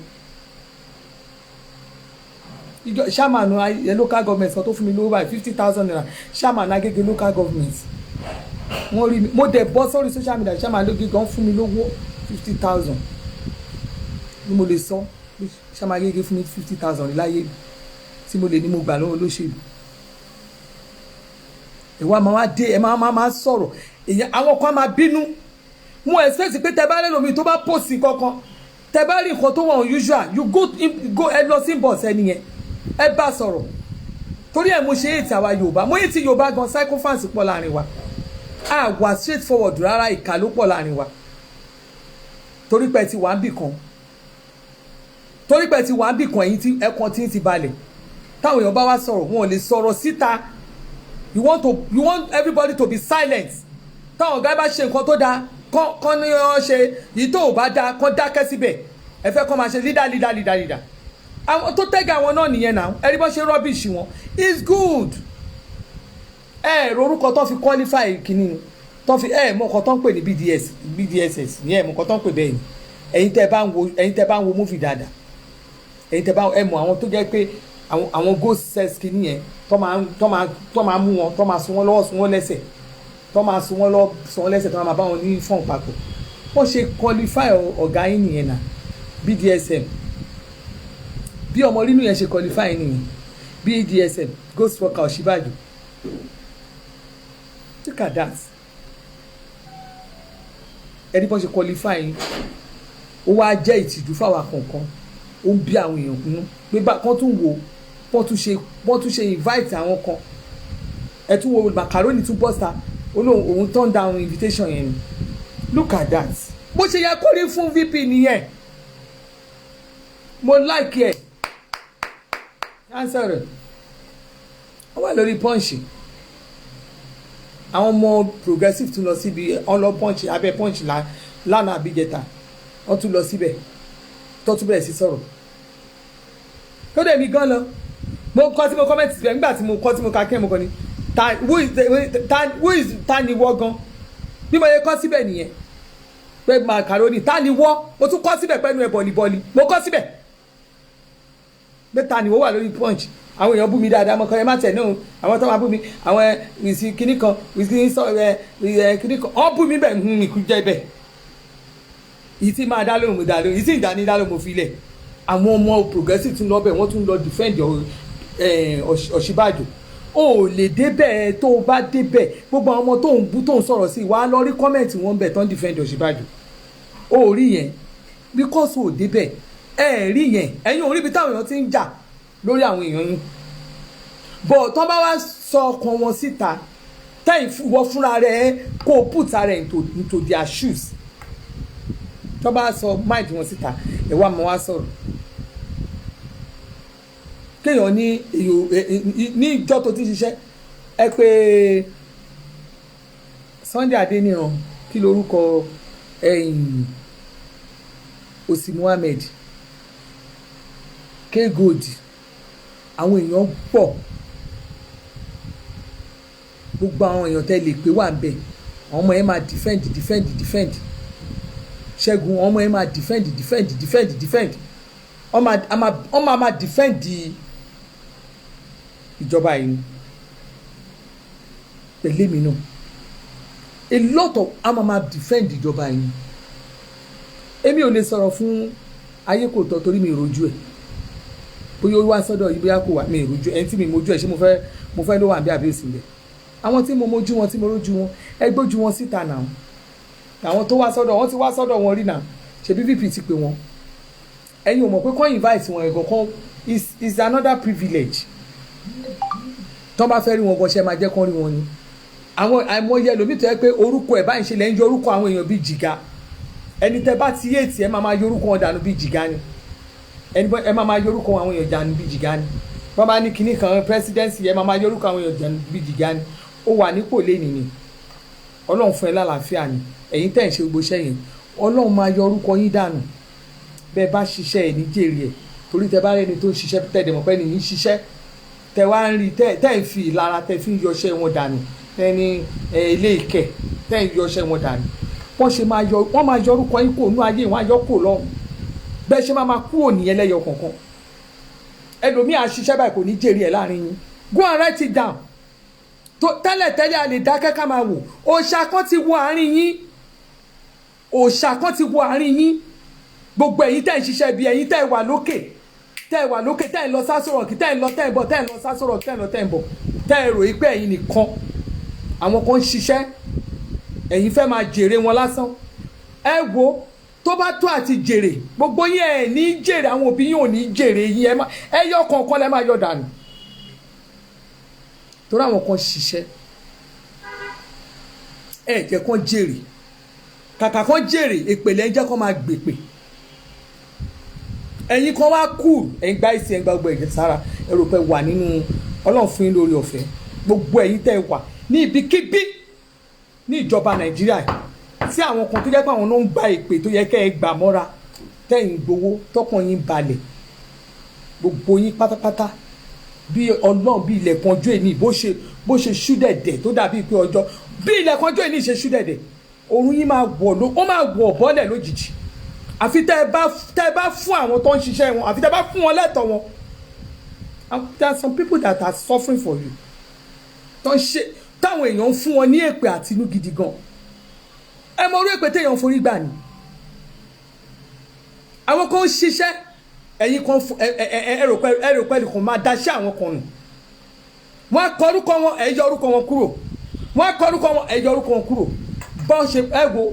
chairman local government sọ tó fún mi lówó báyìí 50,000 naira chairman Agége local government wọ́n rí mi mo dẹ̀ bọ́ sórí social media chairman Agége gan fún mi lówó 50,000 ni mo lè sọ chairman Agége fún mi 50,000 láyé tí mo lè ní mo gbà lọ́wọ́ olóṣèlú ìwà máa wá dé ẹ máa sọ̀rọ̀ èèyàn àwọn kan máa bínú mo expect pé tẹ bá lè lómi tó bá post kankan tẹ bá rí nǹkan tó wà unusual you go ẹ lọ sí boss ẹni yẹn ẹ bá sọ̀rọ̀ torí ẹ̀ mo ṣe ètò àwa Yorùbá mo yé ti Yorùbá gan sycophants pọ̀ láàrin wa a wà straight forward rárá ìkà ló pọ̀ láàrin wa torí pé ti wà ń bì kan ẹ̀yin tí ẹ̀kan tí ń ti balẹ̀ táwọn èèyàn bá wá sọ̀rọ̀ wọn ò lè sọ̀rọ̀ síta you want everybody to be silent táwọn ọ̀gá bá ṣe nǹkan tó dáa kán ní ọ ṣe yìí tó ò bá dáa kán dákẹ́ síbẹ̀ ẹ fẹ́ kán máa ṣe leader àwọn tó tẹ́gà wọn náà nìyẹn náà ẹ̀rí bọ́ ṣe rubbish wọn it's good orúkọ tó fi qualify kìíní tó fi mọ nǹkan tó ń pè ní BDSS ní mọ nǹkan tó ń pè bẹ́ẹ̀ ni ẹ̀yin tẹ́ bá ń wo movie dáadáa ẹ̀yin tẹ́ bá mọ àwọn tó jẹ́ pé àwọn ghost sex kìíní yẹn tó máa mú wọn tó máa sun wọn lọ́wọ́ sun wọn lẹ́sẹ̀ tó máa sun wọn lọ́wọ́ sun wọn lẹ́sẹ̀ tó máa bá wọn ní fọ́n papọ̀ wọ́n ṣe qualify ọ̀gá yín nìyẹn náà BDSM bí ọmọ rínú yẹn ṣe qualify nìyẹn BDSM ghost worker Ọ̀ṣínbàjò look at that ẹni bọ́n ṣe qualify yín ó wá jẹ́ ìtìjú fáwọn kọ̀ọ̀kan ó ń bí àwọn èèyàn kúnú pé kán tún wò wọ́n tún ṣe invite àwọn kan ẹ tún wo macaroni tún bọ́sà òun turn down invitation yẹn ni look at that bó ṣe yẹ kó rí fún VP nìyẹn mo like ẹ answer rẹ wọ́n wà lórí Punch àwọn ọmọ progressive tún lọ síbi ọlọ Punch abẹ Punch lánàá àbíjẹta wọ́n tún lọ síbẹ̀ tó tún bẹ̀rẹ̀ sí sọ̀rọ̀ tó dẹ̀ mi gan lọ mo kọ́ tí mo comment síbẹ̀ nígbà tí mo kọ́ tí mo ka kí ẹ̀ mo kọ́ ni who is ta ni wọ́ gan bí mo yẹ kọ́ síbẹ̀ nìyẹn pé macaroni ta ni wọ́ mo tún kọ́ síbẹ̀ pẹ́nu ẹ̀ bọ̀lìbọ̀lì mo kọ́ síbẹ̀ pé ta ni wọ́n wà lórí punch àwọn èèyàn bú mi dáadáa mọ́kàn ẹ má tẹ̀ náà àwọn tó máa bú mi àwọn ìsìn kìnnì kan ìsìn sọ kìnnì kan ọ́ bú mi bẹ́ẹ̀ mi kú jẹ́ bẹ́ẹ̀ yìí tí máa dá lóhùn mo dá lóhùn yìí tí ìdání dá lóhùn mo fi lẹ̀ àwọn ọmọ progressive tún lọ bẹ̀ wọ́n tún lọ defend Ọ̀ṣínbàjò o lè débẹ̀ tó o bá débẹ̀ gbogbo àwọn ọmọ tó ń bú tó ń sọ̀rọ̀ sí wàá lọ rí kọ́mẹ̀ntì wọn bẹ̀ tó ń defend Ọ̀ṣínbàjò o rí yẹn because o débẹ̀ ẹ rí yẹn ẹ̀yin ò rí ibi táwọn èèyàn ti ń jà lórí àwọn èèyàn yín bọ̀ tó bá wá sọ ọkàn wọn síta tẹ́yìn wọ fúnra rẹ̀ kó o put ara into their shoes tó bá sọ mind wọn síta ẹ̀ wá mọ́ wá sọ̀rọ̀ kéèyàn ní ìjọ tó ti ṣiṣẹ́ ẹ pé Sunday Adéníran kí lorúkọ Òsì Mohammed K-Gold àwọn èèyàn pọ̀ gbogbo àwọn èèyàn tẹ́ lè pé wà ń bẹ̀ àwọn ọmọ yẹn máa defend Ṣẹ́gun ọmọ yẹn máa defend ọmọ máa defend ìjọba yìí pẹ̀lẹ́ mi náà a lot of máa defend ìjọba yìí èmi ò lè sọ̀rọ̀ fún ayé kò tọ́ torí mi ìrojú ẹ̀ bóyá ó wá sọ́dọ̀ yìí bóyá kò wá mi ìrojú ẹni tí mi mojú ẹ̀ ṣé mo fẹ́ ló wà bí àbí òsì ń bẹ̀ àwọn tí mo mojú wọn tí mo rójú wọn ẹ gbójú wọn síta náà àwọn tó wá sọ́dọ̀ wọn ti wá sọ́dọ̀ wọn rí náà ṣebí VP ti pè wọn ẹ̀yin ò mọ̀ pé kọ́ invite wọn ẹ̀gàn kan is another privilege tọ́ bá fẹ́ rí wọn gan ṣe máa jẹ́ kán rí wọn ni àwọn àìmọye ẹlòmíì tó yẹ pé orúkọ ẹ̀ báyìí ṣe lẹ́ ń yọ orúkọ àwọn èèyàn bíi jìgá ẹni tẹ́ bá ti yéètì ẹ máa yọ orúkọ wọn dànù bíi jìgá ni ẹ máa yọ orúkọ àwọn èèyàn dànù bíi jìgá ni wọ́n bá ní kinní kan presidency ẹ máa yọ orúkọ àwọn èèyàn dànù bíi jìgá ni ó wà nípò lẹ́nìí ni ọlọ́run fún ẹ lálàáfíà ni ẹ̀yin tẹ́ ń ṣe gbogbo iṣẹ́ yẹn ọlọ́run máa yọ orúkọ yín dànù bẹ́ẹ̀ bá ṣiṣẹ́ ẹ̀ ní jèrè ẹ̀ torí tẹ́ bá rẹ́ni tó ń ṣiṣẹ́ tẹ́ dẹ̀ mọ̀ pé ní ṣiṣẹ́ tẹ́ wá ń rí tẹ́ ń fi ìlara tẹ́ fi ń yọṣẹ́ wọn dànù ẹni ilé ìkẹ́ tẹ́ ń yọṣẹ́ wọn dànù wọ́n máa yọ orúkọ yín kò nú ayé wọn ayọ́ kò lọ́run bẹ́ẹ̀ ṣe máa kúrò nìyẹn lẹ́yọ kọ̀ọ̀kan ẹlòmíì àṣiṣẹ́ báyìí kò ní jèrè ẹ̀ láàrin yín go and write it down tẹ́lẹ̀ a lè dákẹ́ ká máa wò òòṣà kan ti wọ àárín yín gbogbo ẹ̀yin tẹ́ ń ṣiṣẹ́ bí ẹ̀yin tẹ́ wà lókè tẹ́ ń lọ sásòrò tẹ́ ń lọ tẹ́ ń bọ̀ tẹ́ ń lọ sásòrò tẹ́ ń lọ tẹ́ ń bọ̀ tẹ́ ẹ rò yí pé ẹ̀yin nìkan àwọn kan ń ṣiṣẹ́ ẹ̀yin fẹ́ máa jèrè wọn lásán ẹ wo tó bá tó àti jèrè gbogbo yín ẹ̀ ní jèrè àwọn òbí yín ò ní jèrè yín ẹ yọ kọ̀ọ̀kan lẹ́ máa yọ dànù torí àwọn kan ṣiṣẹ́ ẹ jẹ́ kán jèrè kàkà kán jèrè èpèlè ẹ jẹ́ kán máa gbèpè ẹ̀yin kan wá kú ẹ̀yin gbá ìsìn ẹ̀gbá gbogbo ẹ̀jẹ̀ sára ẹ̀rọ pẹ̀ wà nínú ọlọ́run fún yín lórí ọ̀fẹ́ gbogbo ẹ̀yin tẹ́ wà ní ibikíbí ní ìjọba Nàìjíríà tí àwọn kan tó jẹ́ pé àwọn náà ń gba ìpè tó yẹ kẹ́ ẹ gbà mọ́ra tẹ́yìn gbowó tọkàn yín balẹ̀ gbogbo yín pátápátá bí ọlọ́run bí ilẹ̀kùn ọjọ́ èní bó ṣe ṣú dẹ̀dẹ̀ tó dàbí pé ọjọ́ bí ilẹ̀kùn ọjọ́ èní ṣe ṣú dẹ̀dẹ̀ òun yín máa wọ̀ bọ́lẹ̀ lójijì àfi tẹ́ ẹ bá fún àwọn tó ń ṣiṣẹ́ wọn àfi tẹ́ ẹ bá fún wọn lẹ́tọ̀ọ́ wọn there are some people that are suffering for you táwọn èèyàn ń fún wọn ní èpè àtinú gidi gan ẹ mọ orí èpè téèyàn forí gbà ni àwọn kan ń ṣiṣẹ́ ẹ̀yin kan ẹ̀rọ pẹ̀lú kan máa daṣẹ́ àwọn kan nù wọ́n á kọ orúkọ wọn ẹ yọ orúkọ wọn kúrò wọ́n á kọ orúkọ wọn ẹ yọ orúkọ wọn kúrò bọ́n ṣe ẹ wo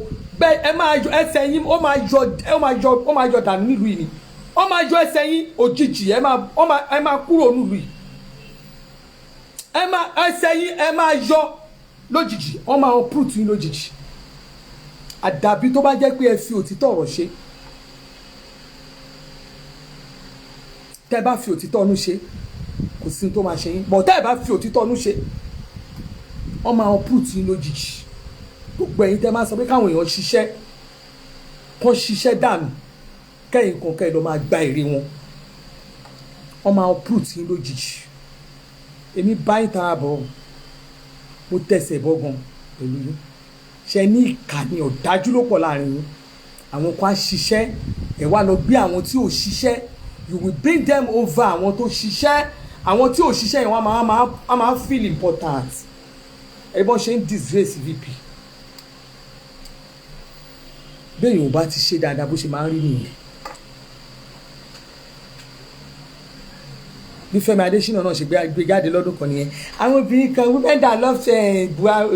bẹ́ẹ̀ ẹ máa yọ ẹsẹ̀ yín ó máa yọ dànù nílùú yìí ni ó máa yọ ẹsẹ̀ yín òjijì ẹ máa kúrò nílùú yìí ẹsẹ̀ yín ẹ máa yọ lójijì ó máa uproot yín lójijì àdàbí tó bá jẹ́ pé ẹ fi òtítọ́ ọ̀rọ̀ ṣe tẹ́ bá fi òtítọ́ ọ̀nù ṣe kò sí tó máa ṣe yín bọ̀ tẹ́ bá fi òtítọ́ ọ̀nù ṣe ó máa uproot yín lójijì gbogbo ẹ̀yin tẹ́ máa sọ pé káwọn èèyàn ṣiṣẹ́ kán ṣiṣẹ́ dànù kẹ́yìn kan kẹ́yìn lọ máa gba èrè wọn wọ́n máa uproot yín lójijì èmi bá yín tara bọ̀ mo tẹ̀sẹ̀ bọ́ gan pẹ̀lú yín ṣe ní ìkànnì ọ̀dájú ló pọ̀ láàrin yín àwọn kan á ṣiṣẹ́ ẹ wá lọ gbé àwọn tí ò ṣiṣẹ́, you will bring them over àwọn tó ṣiṣẹ́, àwọn tí ò ṣiṣẹ́ yẹn wọ́n máa feel important ẹ bọ́n ṣe ń disgrace VP. bẹ́ẹ̀ yóò bá ti ṣe dáadáa bó ṣe máa ń rí nìyẹn. bí Fẹ́mi Adésínà náà ṣe gbé jáde lọ́dún kan nìyẹn, àwọn obìnrin kan women that love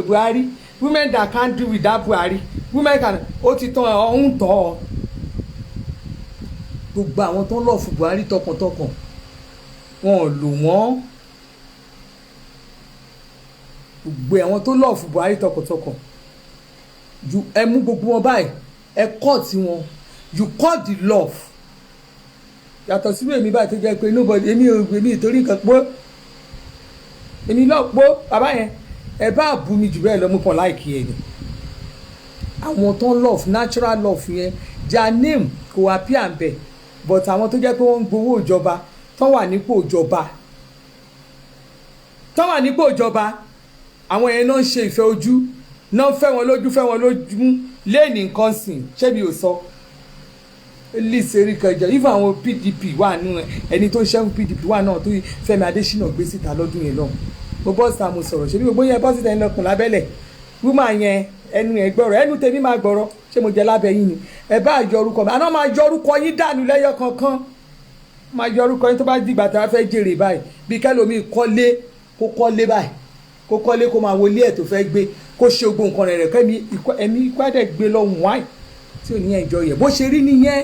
Buhari, women that can't do without Buhari, women can, ó ti tán ọ̀hún tọ́ ọ. gbogbo àwọn tó ń lọ fún Buhari tọkàntọkàn wọn ò lò wọ́n, gbogbo àwọn tó lọ fún Buhari tọkàntọkàn ju ẹ mú gbogbo wọn báyìí ẹ kọ́ tí wọn, you call the love. yàtọ̀ sí èmi báyìí tó jẹ́ pé nobody èmi ìtorí nǹkan pọ́ èmi lọ pọ́ bàbá yẹn ẹ bá bù mí jù bẹ́ẹ̀ lọ mú kàn láìkí ẹ̀ ni. àwọn tó ń love natural love yẹn their name kò appear ń bẹ̀, but àwọn tó jẹ́ pé wọ́n ń gbowó ìjọba tó wà nípò ìjọba àwọn yẹn náà ń ṣe ìfẹ́ ojú náà fẹ́ wọn lójú lẹ́ẹ̀nì nǹkan sìn ṣébi ò sọ lísèrí kẹjọ even àwọn PDP wà nù ẹni tó ń ṣẹ́gun PDP wà náà tó Fẹ́mi Adésínà gbé síta lọ́dún yẹn náà mo bọ́ síta mo sọ̀rọ̀ ṣe bí gbogbo yẹn bọ́ síta yẹn lọkùn lábẹ́lẹ̀ wúmà yẹn ẹnu ẹ̀ gbọ́rọ̀ ẹnu tèmi máa gbọ́rọ̀ ṣé mo jẹ lábẹ́ yín ni ẹ bá yọ orúkọ mi àná máa yọ orúkọ yín dànù lẹ́yọ kankan máa yọ orúkọ yín tó bá dìgbà tá a fẹ́ jèrè báyìí bí kẹ́lòmíì kọ́lé báyìí kó kọ́lé kó máa wọlé ẹ̀ tó fẹ́ gbé kó ṣe gbogbo nǹkan rẹ̀ kẹ́mi ẹ̀mí ìkwádẹ́ gbé lọ́hùn wáì tí ò ní ẹ̀jọ́ yẹ bó ṣe rí nìyẹn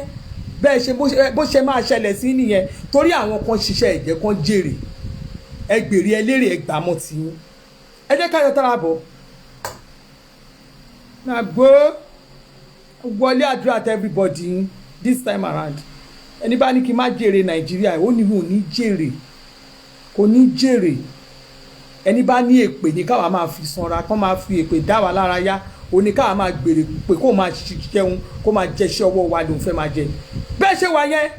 bẹ́ẹ̀ ṣe bó ṣe máa ṣẹlẹ̀ sí nìyẹn torí àwọn kan ṣiṣẹ́ ẹ̀jẹ̀ kan jèrè ẹgbèrè ẹlẹ́rè ẹgbàmọ́ tì yín ẹ jẹ́ káyọ̀ tára bọ̀ náà gbó wọlé àdúrà to everybody this time around ẹni bá ní kí n má jèrè Nàìjíríà ó ní wọn ò ní jèrè kò ní jèrè ẹni bá ní èpè ní káwa máa fi sanra kán máa fi èpè dá wa lára yá òní káwa máa gbèrè pé kó máa jẹun kó máa jẹṣẹ́ ọwọ́ wa lòún fẹ́ máa jẹ bẹ́ẹ̀ ṣe wà yẹn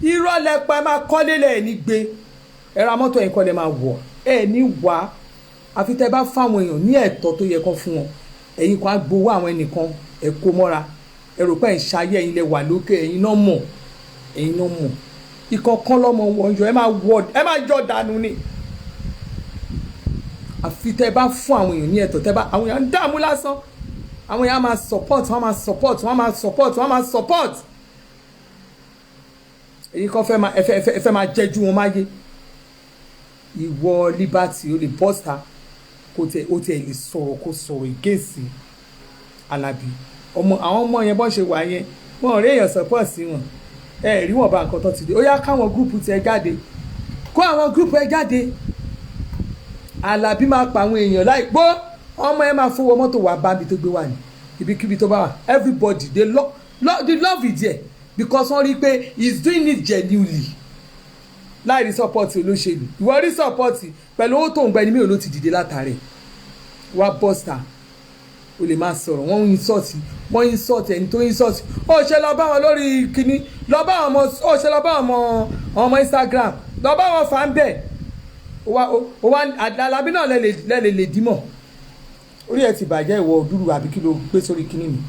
irọ́ lẹ́pẹ́ máa kọ́lé lẹ̀ ní gbé ẹ ra mọ́tò ẹ̀yìn kọ́lé máa wọ̀ ẹ̀ ní wá àfi tẹ́ bá fáwọn èèyàn ní ẹ̀tọ́ tó yẹ kán fún wọn ẹ̀yin kan á gbowó àwọn ẹnìkan ẹ̀ kó mọ́ra ẹ rò pé ẹ̀ ń ṣayé ẹ̀yin lẹ wà lókè ẹ̀yin náà mọ̀ ìkọ̀ọ̀kan lọ́mọ wọn yọ ẹ máa yọ dànù ni àfi tẹ́ bá fún àwọn èèyàn ní ẹ̀tọ́ tẹ́ bá àwọn èèyàn ń dààmú lásán àwọn èèyàn máa support wọ́n máa support èyí kan fẹ́ máa jẹ́jú wọn máyé ìwọ Liberty o lè bọ́sà o tẹ̀ lè sọ̀rọ̀ kó sọ̀rọ̀ ìgéèsì Alábí àwọn ọmọ yẹn bọ́n ṣe wà yẹn wọn ò rí èèyàn support sí wọn ẹ rí wọn bá nǹkan tó ti dé ó yá káwọn gúrùpù tẹ jáde kó àwọn gúrùpù ẹ jáde Alábí máa pa àwọn èèyàn láìpọ́ ọmọ ẹ máa fowó mọ́tò wá bá mi tó gbé wà ní ibikíbi tó bá wà everybody the love is there because wọ́n rí i pé he is doing it genuinely láì rí sọ́pọ́ọ̀tì olóṣèlú ìwọ rí sọ́pọ́ọ̀tì pẹ̀lú owó tó ń gba ẹni mìíràn ló ti dìde látàrí wá bọ́sítà o lè máa sọ̀rọ̀ wọ́n ń insult ẹni tó ń insult ó ṣe lọ bá wọn lórí kínní lọ bá wọn ọmọ Instagram lọ bá wọn fà ń bẹ̀ Alábí náà lè dímọ̀ orí ẹ ti bàjẹ́ ìwọ dúró àbí kí ló gbé sórí kínní mi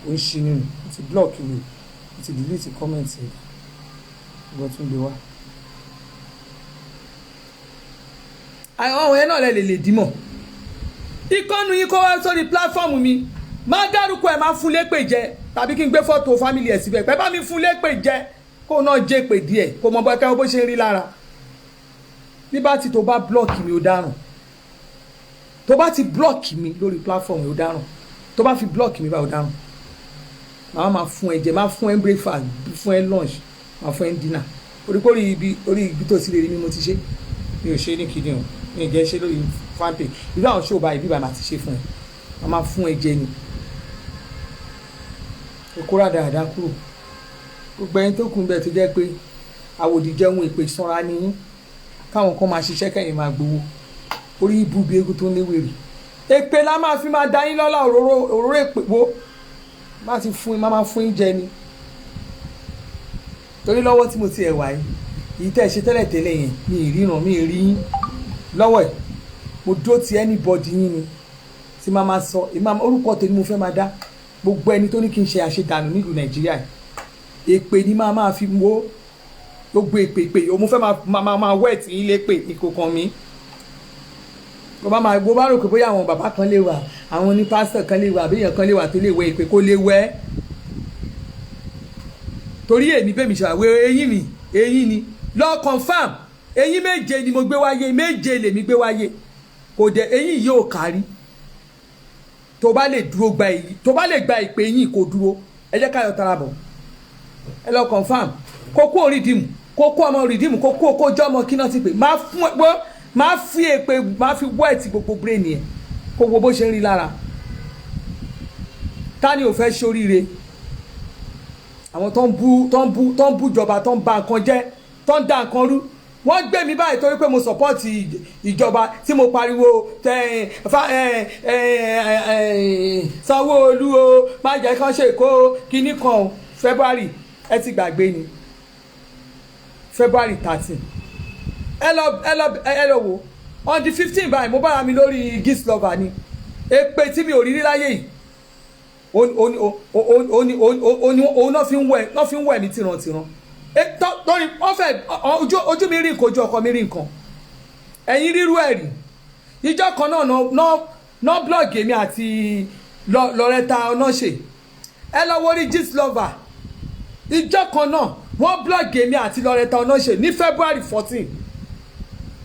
ò ń ṣe nínú ti block mi ti delete comment ẹ̀ ìwọ tún lè wá. àwọn ẹ̀ náà lè dímọ̀ ìkọ́nu yín kó wá sórí platform mi máa dárúkọ ẹ̀ máa fún lépè jẹ tàbí kí n gbé fọ́tò family ẹ̀ síbẹ̀ pẹ́ bá mi fún lépè jẹ kó náà jẹ́ pè díẹ̀ kó mọ bọ́ẹ̀kẹ́ bó ṣe ń rí lára Liberty tó bá block mi ó dáràn tó bá ti block mi lórí platform mi ó dáràn tó bá fi block mi bá ó dáràn máa fún ẹ jẹ máa fún ẹ breakfast fún ẹ lunch máa fún ẹ dinner orí ibi tó ti lè rí mi mo ti ṣe mi ò ṣe ní kìíní o mi ò jẹ́ ṣe lórí fanpage irú àwọn ṣó báyìí bíbá máa ti ṣe fún ẹ máa fún ẹ jẹ ni okó rádaràdá kúrò gbogbo ẹni tó kún bẹ́ẹ̀ tó jẹ́ pé àwòdì jẹun ìpè sanra ní káwọn kan máa ṣiṣẹ́ kẹ́yìn máa gbowó orí ibùgbé egun tó léwèrè èpè la máa fi máa da yín lọ́lá òróró èpè wo máa fún yín jẹ ni torí lọ́wọ́ tí mo ti ẹ̀ wá yìí èyí tẹ́ ẹ ṣe tẹ́lẹ̀ yẹn mi ì ríran mi ì rí yín lọ́wọ́ ẹ̀ mo dúró ti anybody yín ni tí máa sọ orúkọ tèmi mo fẹ́ máa dá gbogbo ẹni tó ní kí n ṣe àṣedànù nílùú Nàìjíríà èpè ni máa fi wo gbogbo èpè o mo fẹ́ máa wẹ̀ tí ilé pè ìkòkan mi bó bá rò pé bóyá àwọn bàbá kan lè wà àwọn ní pásítọ̀ kan lè wà àbíyàn kan lè wà tó lè wẹ èpè kó lè wẹ́ torí èmi bẹ́ẹ̀ mi ṣàwé eyín ni lọ confam eyín méje ni mo gbé wáyé méje lèmi gbé wáyé kò dé eyín yóò kárí tó bá lè dúró gba èyí tó bá lè gba ìpè eyín kò dúró ẹ jẹ́ káyọ̀ tara bọ̀ ẹ lọ confam kókó rìdíìmù kókó ọmọ rìdíìmù kókó jọmọ kí náà ti pè máa fi èpè máa fi wẹ́ẹ̀tì gbogbo brain yẹn kó wo bó ṣe ń rí lára ta ni ò fẹ́ ṣoríire àwọn tó ń bú ìjọba tó ń ba nǹkan jẹ́ tó ń da nǹkan rú wọ́n gbé mi báyìí torí pé mo support ìjọba tí mo pariwo Sanwó-Olú o má jẹ́ kán ṣe kó kinní kan o February ẹ ti gbàgbé ni February 13 ẹ lọ wò on the 15 báyìí mo bára mi lórí Gistlover ni èpè tí mi ò rí láyé yìí òun náà fi ń wẹ̀ mí tìrantìran torí wọ́n fẹ́ ojú mi rí nǹkan ojú ọkọ mi rí nǹkan ẹ̀yin rírú ẹ̀ rí ìjọ kan náà blog èmi àti Loretta Onoṣe ẹ lọ wọrí Gistlover ìjọ kan náà wọ́n blog èmi àti Loretta Onoṣe ní February 14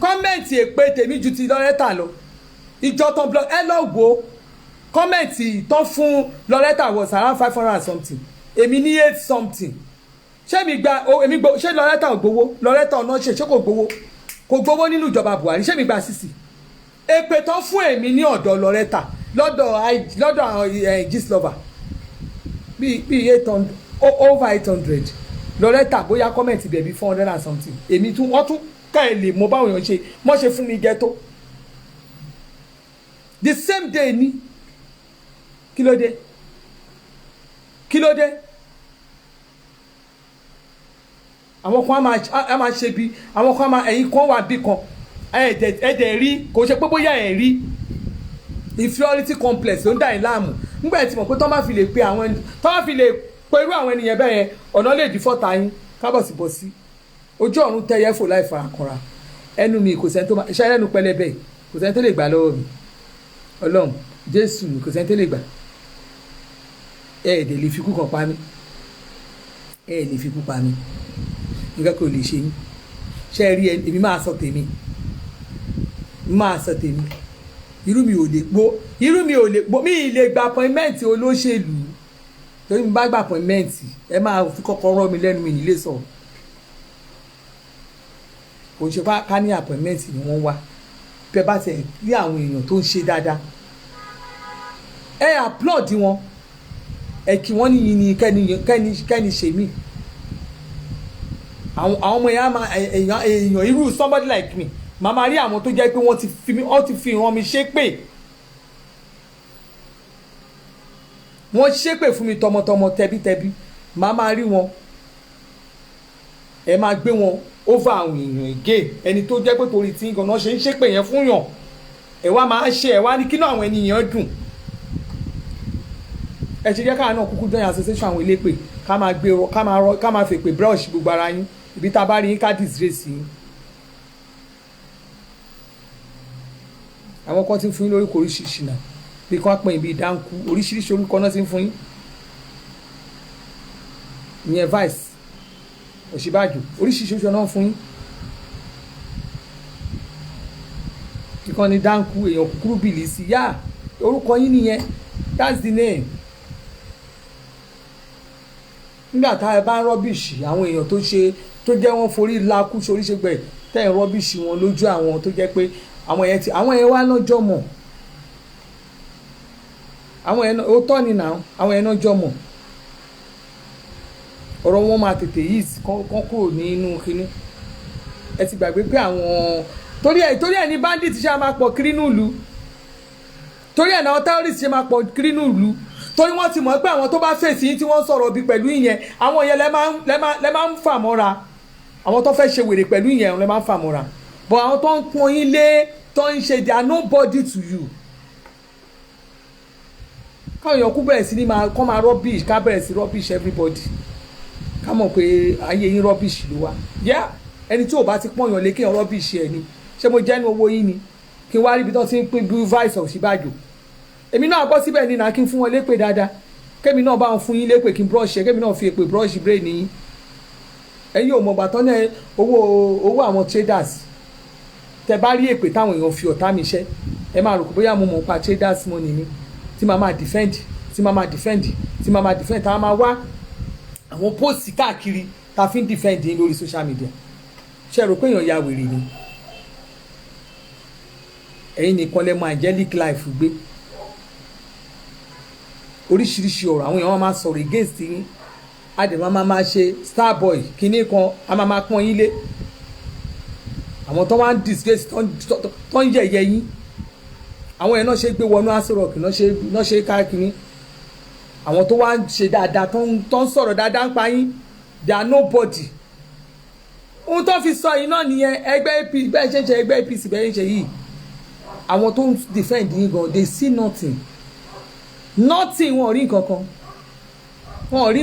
kọ́mẹ̀ntì èpè tèmi ju ti Loretta lọ ìjọ tán blog ẹ lọ wo kọ́mẹ̀ntì tán fún Loretta was around 500 and something èmi ní 8 something ṣé ṣé Loretta ò gbowó Loretta Onoṣe ṣé kò gbowó nínú ìjọba Buhari ṣé mi gba 60 èpè tán fún èmi ní ọ̀dọ̀ Loretta lọ́dọ̀ Gistlover bí 800 over 800 Loretta bóyá kọ́mẹ̀ntì bẹ̀bí 400 and something èmi wọ́n tún ká ẹ̀ lè mọ báwọn èèyàn ṣe fún mi ghetto the same day ni kí ló dé àwọn kan á máa ṣe bí àwọn kan máa ẹ̀yìn kan wà bí kan ẹ̀ẹ́dẹ̀ rí kò ṣe pé bóyá ẹ̀ rí inferiority complex ló ń dà yín láàmú nígbà tí mo pé tọ́ bá fi lè pe àwọn tọ́ bá fi lè pe irú àwọn ènìyàn bẹ́ẹ̀ yẹn ọ̀nà lè dí fọ́ta yín kábọ̀sibọ̀sí ojú ọ̀run tẹ́yẹ fò láì farakanra ẹnu mi kò sẹ́ni tó máa ṣe ẹnu pẹlẹbẹ kò sẹ́ni tó lè gbà lọ́wọ́ mi Ọlọ́run Jésù kò sẹ́ni tó lè gbà ẹ̀ẹ́dẹ̀ lè fi kú kan pa mí lè fi kú pa mí nǹkan kò lè ṣe yín ṣe rí èmi máa sọ tèmi irú mi ò lè gbó mi ì lè gba appointment olóṣèlú torí mi bá gba appointment ẹ máa fi kọ́kọ́ rọ́ mi lẹ́nu mi nílé sọ̀rọ̀ kò ṣe ká ní appointment ni wọ́n wá pé bá tẹ̀ rí àwọn èèyàn tó ń ṣe dáadáa ẹ applaud wọn ẹ kí wọ́n níyìn ní kẹ́ni ṣe mí àwọn ọmọ èèyàn irú somebody like me màmá rí àwọn tó jẹ́ pé wọ́n ti fi hàn mi ṣépè wọ́n ṣépè fún mi tọmọtọmọ tẹbítẹbí màmá rí wọn ẹ máa gbé wọn over àwọn èèyàn ègé ẹni tó jẹ́ pé torí tí ganan ṣe ń ṣépè yẹn fún yàn ẹ wá máa ṣe ẹ wá ní kínú àwọn ènìyàn dùn ẹ ṣe jẹ́ káà náà kúkú join association àwọn elépè ká máa gbé ká máa fèpè brush gbogbo ara yín ibi tá a bá rí yín ká disgrace yín àwọn kan ti ń fún yín lórúkọ oríṣiríṣi náà bí kan pè ibi ìdánkù oríṣiríṣi orúkọ náà ti ń fún yín ìyẹn Vice Ọ̀ṣínbàjò oríṣiríṣi oṣù náà fún yín ìkànnì dánkù èèyàn kúkúrú bìlì sí yá orúkọ yín nìyẹn that's the name nígbà tá ẹ bá ń rọ́bìṣì àwọn èèyàn tó jẹ́ wọ́n forí lakú soríṣègbè tẹ́ ẹ̀ rọ́bìṣì wọn lójú àwọn tó jẹ́ pé àwọn yẹn wá náà jọmọ̀ àwọn yẹn ó tọ́ ni náà àwọn yẹn náà jọmọ̀ ọ̀rọ̀ wọn máa tètè yìí kán kúrò nínú kínní ẹ ti gbàgbé pé àwọn torí ẹ̀ ní bandit ṣe máa pọ̀ kiri nílùú torí ẹ̀ náà terrorist ṣe máa pọ̀ kiri nílùú torí wọ́n ti mọ̀ pé àwọn tó bá fèsì yín tí wọ́n sọ̀rọ̀ bí pẹ̀lú ìyẹn àwọn yẹn lẹ máa ń fà mọ́ra àwọn tó fẹ́ ṣe wèrè pẹ̀lú ìyẹn lẹ máa ń fà mọ́ra but àwọn tó ń pọ́n yín lé tó ń ṣe they are nobody to you káwọn èèyàn kú bẹ̀rẹ̀ sí ní kọ́ máa rubbish ká bẹ̀rẹ̀ sí rubbish everybody ká mọ̀ pé ayé yín rubbish ló wà yá ẹni tí ò bá ti pọ̀yàn lé kéèyàn rubbish ẹ̀ ni ṣé mo jẹ́nu owó yín ni kí n wá rí ibi tó ti ń pín blue vice Ọ̀ṣínbàjò èmi náà bọ́ síbẹ̀ ní náà kí n fún wọn lépè dáadáa kémi náà bá wọn fún yín lépè kí n brush ẹ kémi náà fi èpè brush brain yín ẹ̀yin ò mọ̀ gbàtọ́ náà owó àwọn traders tẹ bá rí èpè táwọn èèyàn fi ọ̀tá mi ṣẹ́ ẹ máa rò pé bóyá mo mọ̀ pa traders money ni tí màá máa defend tá a máa wá àwọn post káàkiri tá a fi ń defend yín lórí social media ṣe rò pé èèyàn ya wèrè ni ẹ̀yin nìkan lẹ mọ angelic life gbé oríṣiríṣi ọ̀rọ̀ àwọn èèyàn máa sọ̀rọ̀ against yín àdèmọ́ máa ṣe starboy kínní kan a máa pọ́n yín lé àwọn tó wá ń disgrace tó ń yẹ̀yẹ́ yín àwọn yẹn náà ṣe gbé wọnú asọ̀rọ̀kì náà ṣe káàkiri àwọn tó wá ń ṣe dáadáa tó ń sọ̀rọ̀ dáadáa ń pa yín they are nobody ohun tó fi sọ yìí náà nìyẹn ẹgbẹ́ APC bẹ́ẹ̀ ṣe ń ṣe ẹgbẹ́ APC bẹ́ẹ̀ ń ṣe yìí àwọn tó ń defend yín gan they see nothing wọn ò rí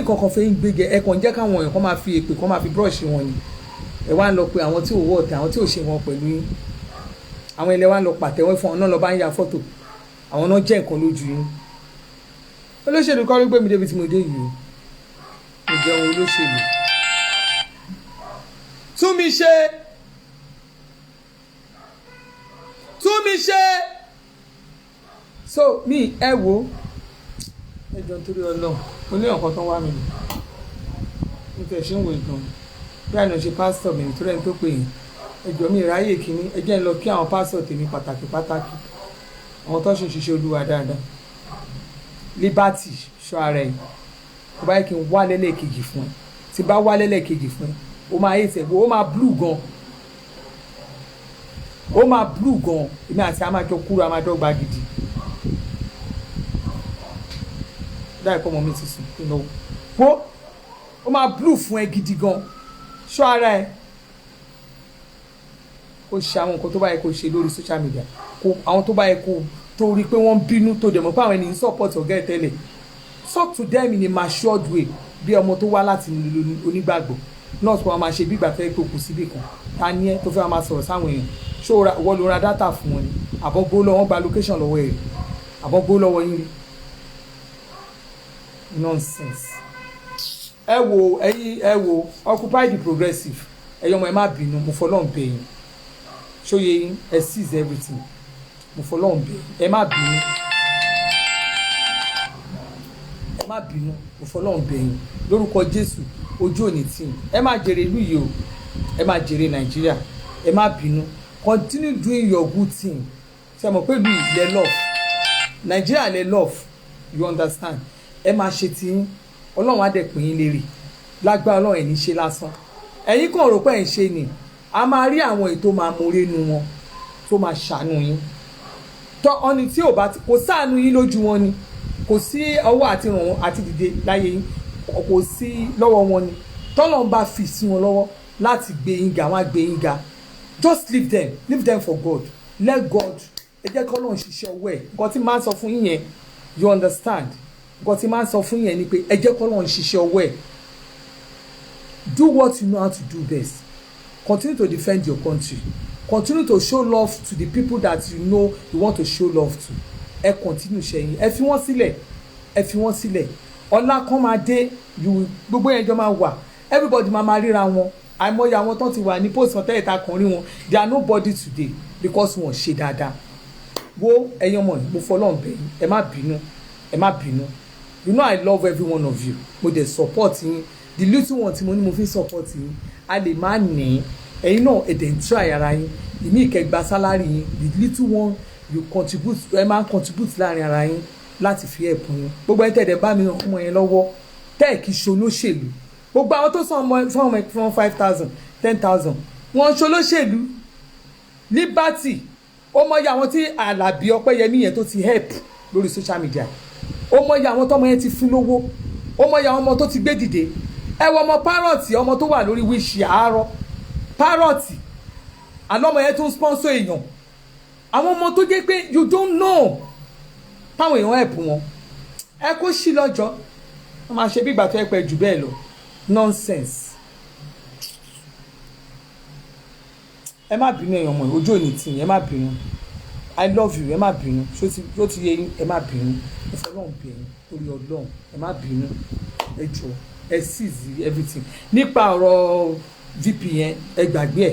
nǹkan kan fẹ́ ń gbége ẹ kàn jẹ́ káwọn èèyàn kan máa fi èpè kan máa fi brush wọn ni ẹ wá ń lọ pé àwọn tí ò wọ́ ọ̀tẹ̀ àwọn tí ò ṣe wọn pẹ̀lú yín àwọn ilẹ̀ wa ń lọ pàtẹ́wọ́ fún ọ náà lọ bá ń ya fọ́tò àwọn náà jẹ́ nǹkan lójú yín olóṣèlú kọ́ ló gbé mi débi tí mo dé yìí mo jẹun olóṣèlú tún mi ṣe so mi ẹ wo ẹ jọ nítorí Ọlọ́run mo ní ọ̀kan tó ń wá mi nù mo tẹ̀ ṣe ń wo ìtàn bí àná ṣe pásítọ̀ mi nítorí ẹni tó pè yín ẹjọ́ mi ráyè kínní ẹ jẹ́ ń lọ kí àwọn pásítọ̀ tèmi pàtàkì àwọn tó ṣe ṣiṣẹ́ Olúwa dáadáa Liberty ṣọ́ ara ẹ̀ kó báyìí kí n wá lẹ́lẹ́kejì fún ẹ tí bá wá lẹ́lẹ́kejì fún ẹ ó máa yé tẹ̀wọ́ ó máa blue gan èmi àti àmàjọ kúrò àmàjọ gba gidi dáì kọ́ ọmọ mi ti sùn kí n lọ wò ó máa blue fún ẹ gidi gan ṣọ́ ara ẹ kó ṣe àwọn nǹkan tó bá yẹ kó ṣe lórí social media kó àwọn tó bá yẹ kó tó rí pé wọ́n ń bínú tó dẹ̀ mọ́ pé àwọn ènìyàn support ọ̀gá ẹ̀ tẹ́lẹ̀ talk to them in a matured way bí ọmọ tó wá láti onígbàgbọ́ náà tó wá máa ṣe bí ìgbà fẹ́ kókù síbì kan ta ni ẹ tó fẹ́ máa sọ̀rọ̀ sáwọn èèyàn ṣó wọ́n ló ra data fún wọn ni àbọ̀ gbó lọ́wọ́ gba location lọ́wọ́ ẹ̀ àbọ̀ gbó lọ́wọ́ yín rí nonsense ẹ wo occupy the progressive ẹ̀yọ́ ọmọ ẹ má bínú mo fọlọ́n bẹ̀ yín ṣóye yín ẹ seize everything mo fọlọ́n bẹ̀ ẹ má bínú mo fọlọ́n bẹ̀ yín lórúkọ Jésù ojú òní tí ẹ má jèrè ìlú yìí o ẹ má jèrè Nàìjíríà ẹ má bínú continue doing your good thing ṣe mọ̀ pé ìlú ilẹ̀ love Nàìjíríà lẹ̀ love you understand ẹ má ṣe tí yín Ọlọ́run á dẹ̀ pín yín lérè lágbára Ọlọ́run ẹ̀ ní ṣe lásán ẹ̀yin kàn rò pé ẹ̀ ń ṣe ni a máa rí àwọn ètò máa múre nu wọn tó máa ṣàánú yín tọ́ ọni tí ò bá kò sáànú yín lójú wọn ni kò sí ọwọ́ àti ràn wọ́n àti dìde láyé yín kò sí lọ́wọ́ wọn ni tọ́lọ́run bá fi sí wọn lọ́wọ́ láti gbé yín ga wọ́n á gbé yín ga just leave them for God let God ẹ jẹ́ kọ́ lọ́run ṣiṣẹ́ ọwọ́ ẹ̀ nǹkan tí máa ń sọ fún yín yẹn you understand nǹkan tí máa ń sọ fún yín yẹn ni pé ẹ jẹ́ kọ́ lọ́run ṣiṣẹ́ ọwọ́ ẹ̀ do what you know how to do best continue to defend your country continue to show love to the people that you know you want to show love to ẹ continue ṣẹ́yìn ẹ fi wọ́n sílẹ̀ ọlá kan máa dé gbogbo yẹn jọ máa wà everybody máa ríra wọn àìmọye àwọn tó ti wà ní post kan tẹ́lẹ̀ ta kan rí wọn they are nobody today because wọn ṣe dáadáa wo ẹ̀yin ọmọ yìí mo fọlọ́n bẹ̀ yín ẹ má bínú you know I love every one of you mo dey support yín the little one tí mo ní mo fi support yín a lè má ní ẹ̀yin náà ẹ̀dẹ̀ ń try ara yín ìmí ìkẹgbà salary yín the little one you contribute ẹ máa contribute láàrin ara yín láti fi ẹ̀bùn yín gbogbo ẹ̀ tẹ̀dẹ̀ bá mi ọmọ yẹn lọ́wọ́ tẹ́ẹ̀kì ṣolóṣèlú gbogbo àwọn tó sọ fún ọmọ 5,000 10,000 wọn ṣolóṣèlú Liberty ó mọyì àwọn tí Àlàbí Ọpẹ́yẹmí yẹn tó ti help lórí social media ó mọyì àwọn tọmọ yẹn ti fún lówó ó mọyì àwọn ọmọ tó ti gbé dìde ẹ wọ ọmọ Parrot ọmọ tó wà lórí wíṣì àárọ̀ Parrot àlọ́mọ yẹn tó ń sponsor èèyàn àwọn ọmọ tó jẹ́ pé you don't know táwọn èèyàn help wọn ẹ kó sí lọ́jọ́ wọ́n máa ṣe bí ìgbà tó ẹ pẹ́ jù bẹ́ẹ̀ lọ nonsense. ẹ má bínú èèyàn mọ̀ ojú òní tì yín ẹ má bínú I love you ẹ má bínú ṣó ti yé yín ẹ má bínú ẹ fọlọ́run bẹ̀ yín torí Ọlọ́run ẹ má bínú ẹ jọ ẹ seize everything nípa ọ̀rọ̀ VP yẹn ẹ gbàgbé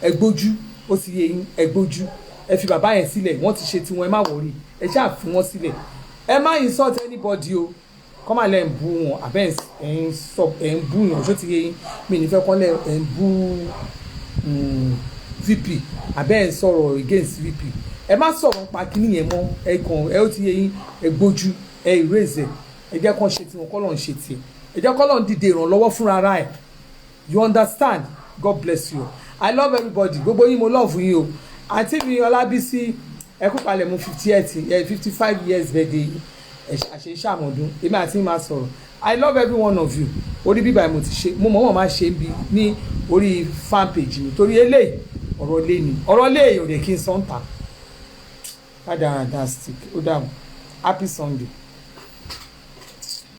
ẹ gbójú ó ti yé yín ẹ gbójú ẹ fi bàbá yẹn sílẹ̀ wọ́n ti ṣe tiwọn ẹ má wọrí ẹ ṣáà fi wọ́n sílẹ̀ ẹ má insult anybody o kọ́ máa lẹ́ ń bú wọn àbẹ́ ẹ̀ ń bú yàn ṣó ti yé yín mi ní fẹ́ kọ́ lẹ́ ẹ̀ ń bú VP àbẹ́ ẹ̀ ń sọ̀rọ̀ against VP ẹ má sọ̀rọ̀ pa kíní yẹn mọ́ ẹ kàn ẹ ó ti yé yín ẹ gbójú ẹ erase ẹ jẹ́ kán ṣe tiwọn kọ́ lọ́n ṣe tiẹ̀ ẹ jẹ́ kọ́ lọ́n dìde ìrànlọ́wọ́ fúnra ara ẹ̀ you understand God bless you I love everybody gbogbo yín mo love yín o àǹtí mi Ọlábísí ẹ kú palẹ̀ mu 55 years birthday àṣẹ ìṣàmọ̀dún èmi àti máa sọ̀rọ̀ I love every one of you orí bíbá mo ti ṣe mo mọ̀ wọ́n máa ṣe bí ní orí fan page mi torí eléyìí ọ̀rọ̀ lé ni ọ̀rọ̀ lé èèyàn rẹ̀ kí n sọ́ǹtà. Stick ó dààmú happy Sunday.